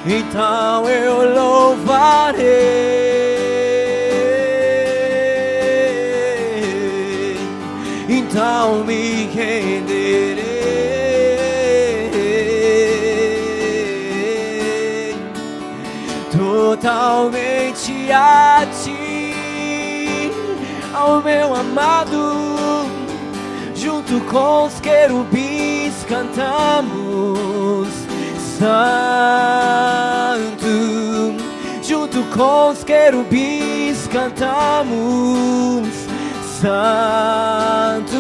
então eu louvarei, então me renderei totalmente a ti, ao meu amado. Junto com os querubins cantamos santo. Junto com os querubins cantamos santo.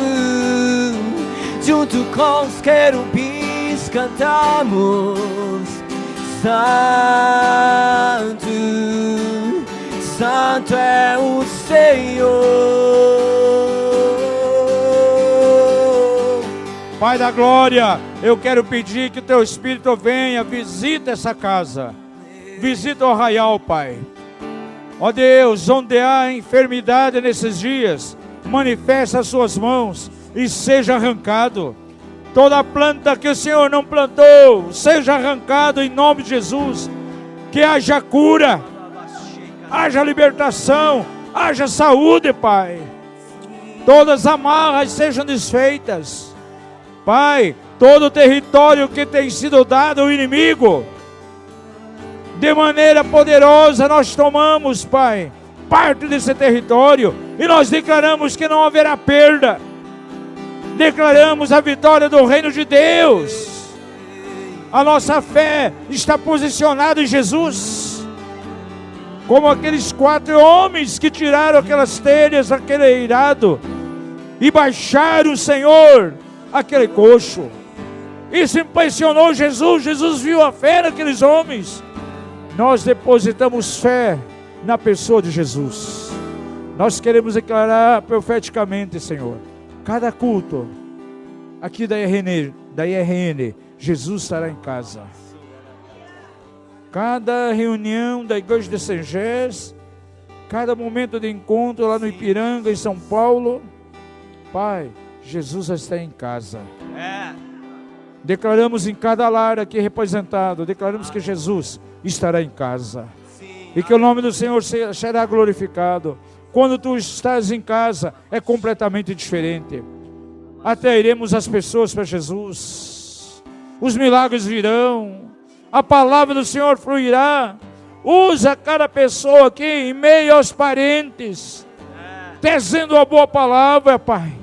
Junto com os querubins cantamos santo. Santo é o Senhor. Pai da glória, eu quero pedir que o teu Espírito venha, visita essa casa, visita o arraial, Pai. Ó Deus, onde há enfermidade nesses dias, manifesta as suas mãos e seja arrancado. Toda planta que o Senhor não plantou, seja arrancado em nome de Jesus. Que haja cura, haja libertação, haja saúde, Pai. Todas as amarras sejam desfeitas. Pai, todo o território que tem sido dado ao inimigo, de maneira poderosa nós tomamos, Pai, parte desse território, e nós declaramos que não haverá perda. Declaramos a vitória do reino de Deus. A nossa fé está posicionada em Jesus, como aqueles 4 homens que tiraram aquelas telhas daquele eirado e baixaram, Senhor, aquele coxo. Isso impressionou Jesus. Jesus viu a fé naqueles homens. Nós depositamos fé na pessoa de Jesus. Nós queremos declarar profeticamente, Senhor, cada culto aqui da IRN, Jesus estará em casa. Cada reunião da igreja de Sengés, cada momento de encontro lá no Ipiranga, em São Paulo, Pai, Jesus está em casa. Declaramos em cada lar aqui representado, declaramos que Jesus estará em casa. E que o nome do Senhor será glorificado. Quando tu estás em casa, é completamente diferente. Atrairemos as pessoas para Jesus. Os milagres virão. A palavra do Senhor fluirá. Usa cada pessoa aqui em meio aos parentes, trazendo a boa palavra, Pai.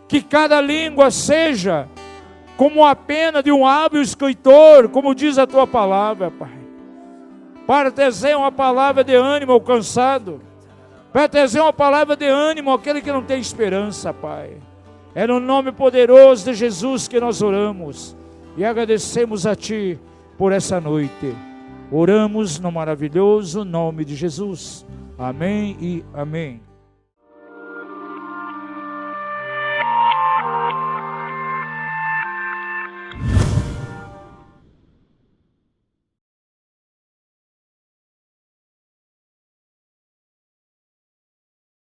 Que cada língua seja como a pena de um hábil escritor, como diz a tua palavra, Pai. Para trazer uma palavra de ânimo ao cansado, para trazer uma palavra de ânimo àquele que não tem esperança, Pai. É no nome poderoso de Jesus que nós oramos e agradecemos a Ti por essa noite. Oramos no maravilhoso nome de Jesus. Amém e amém.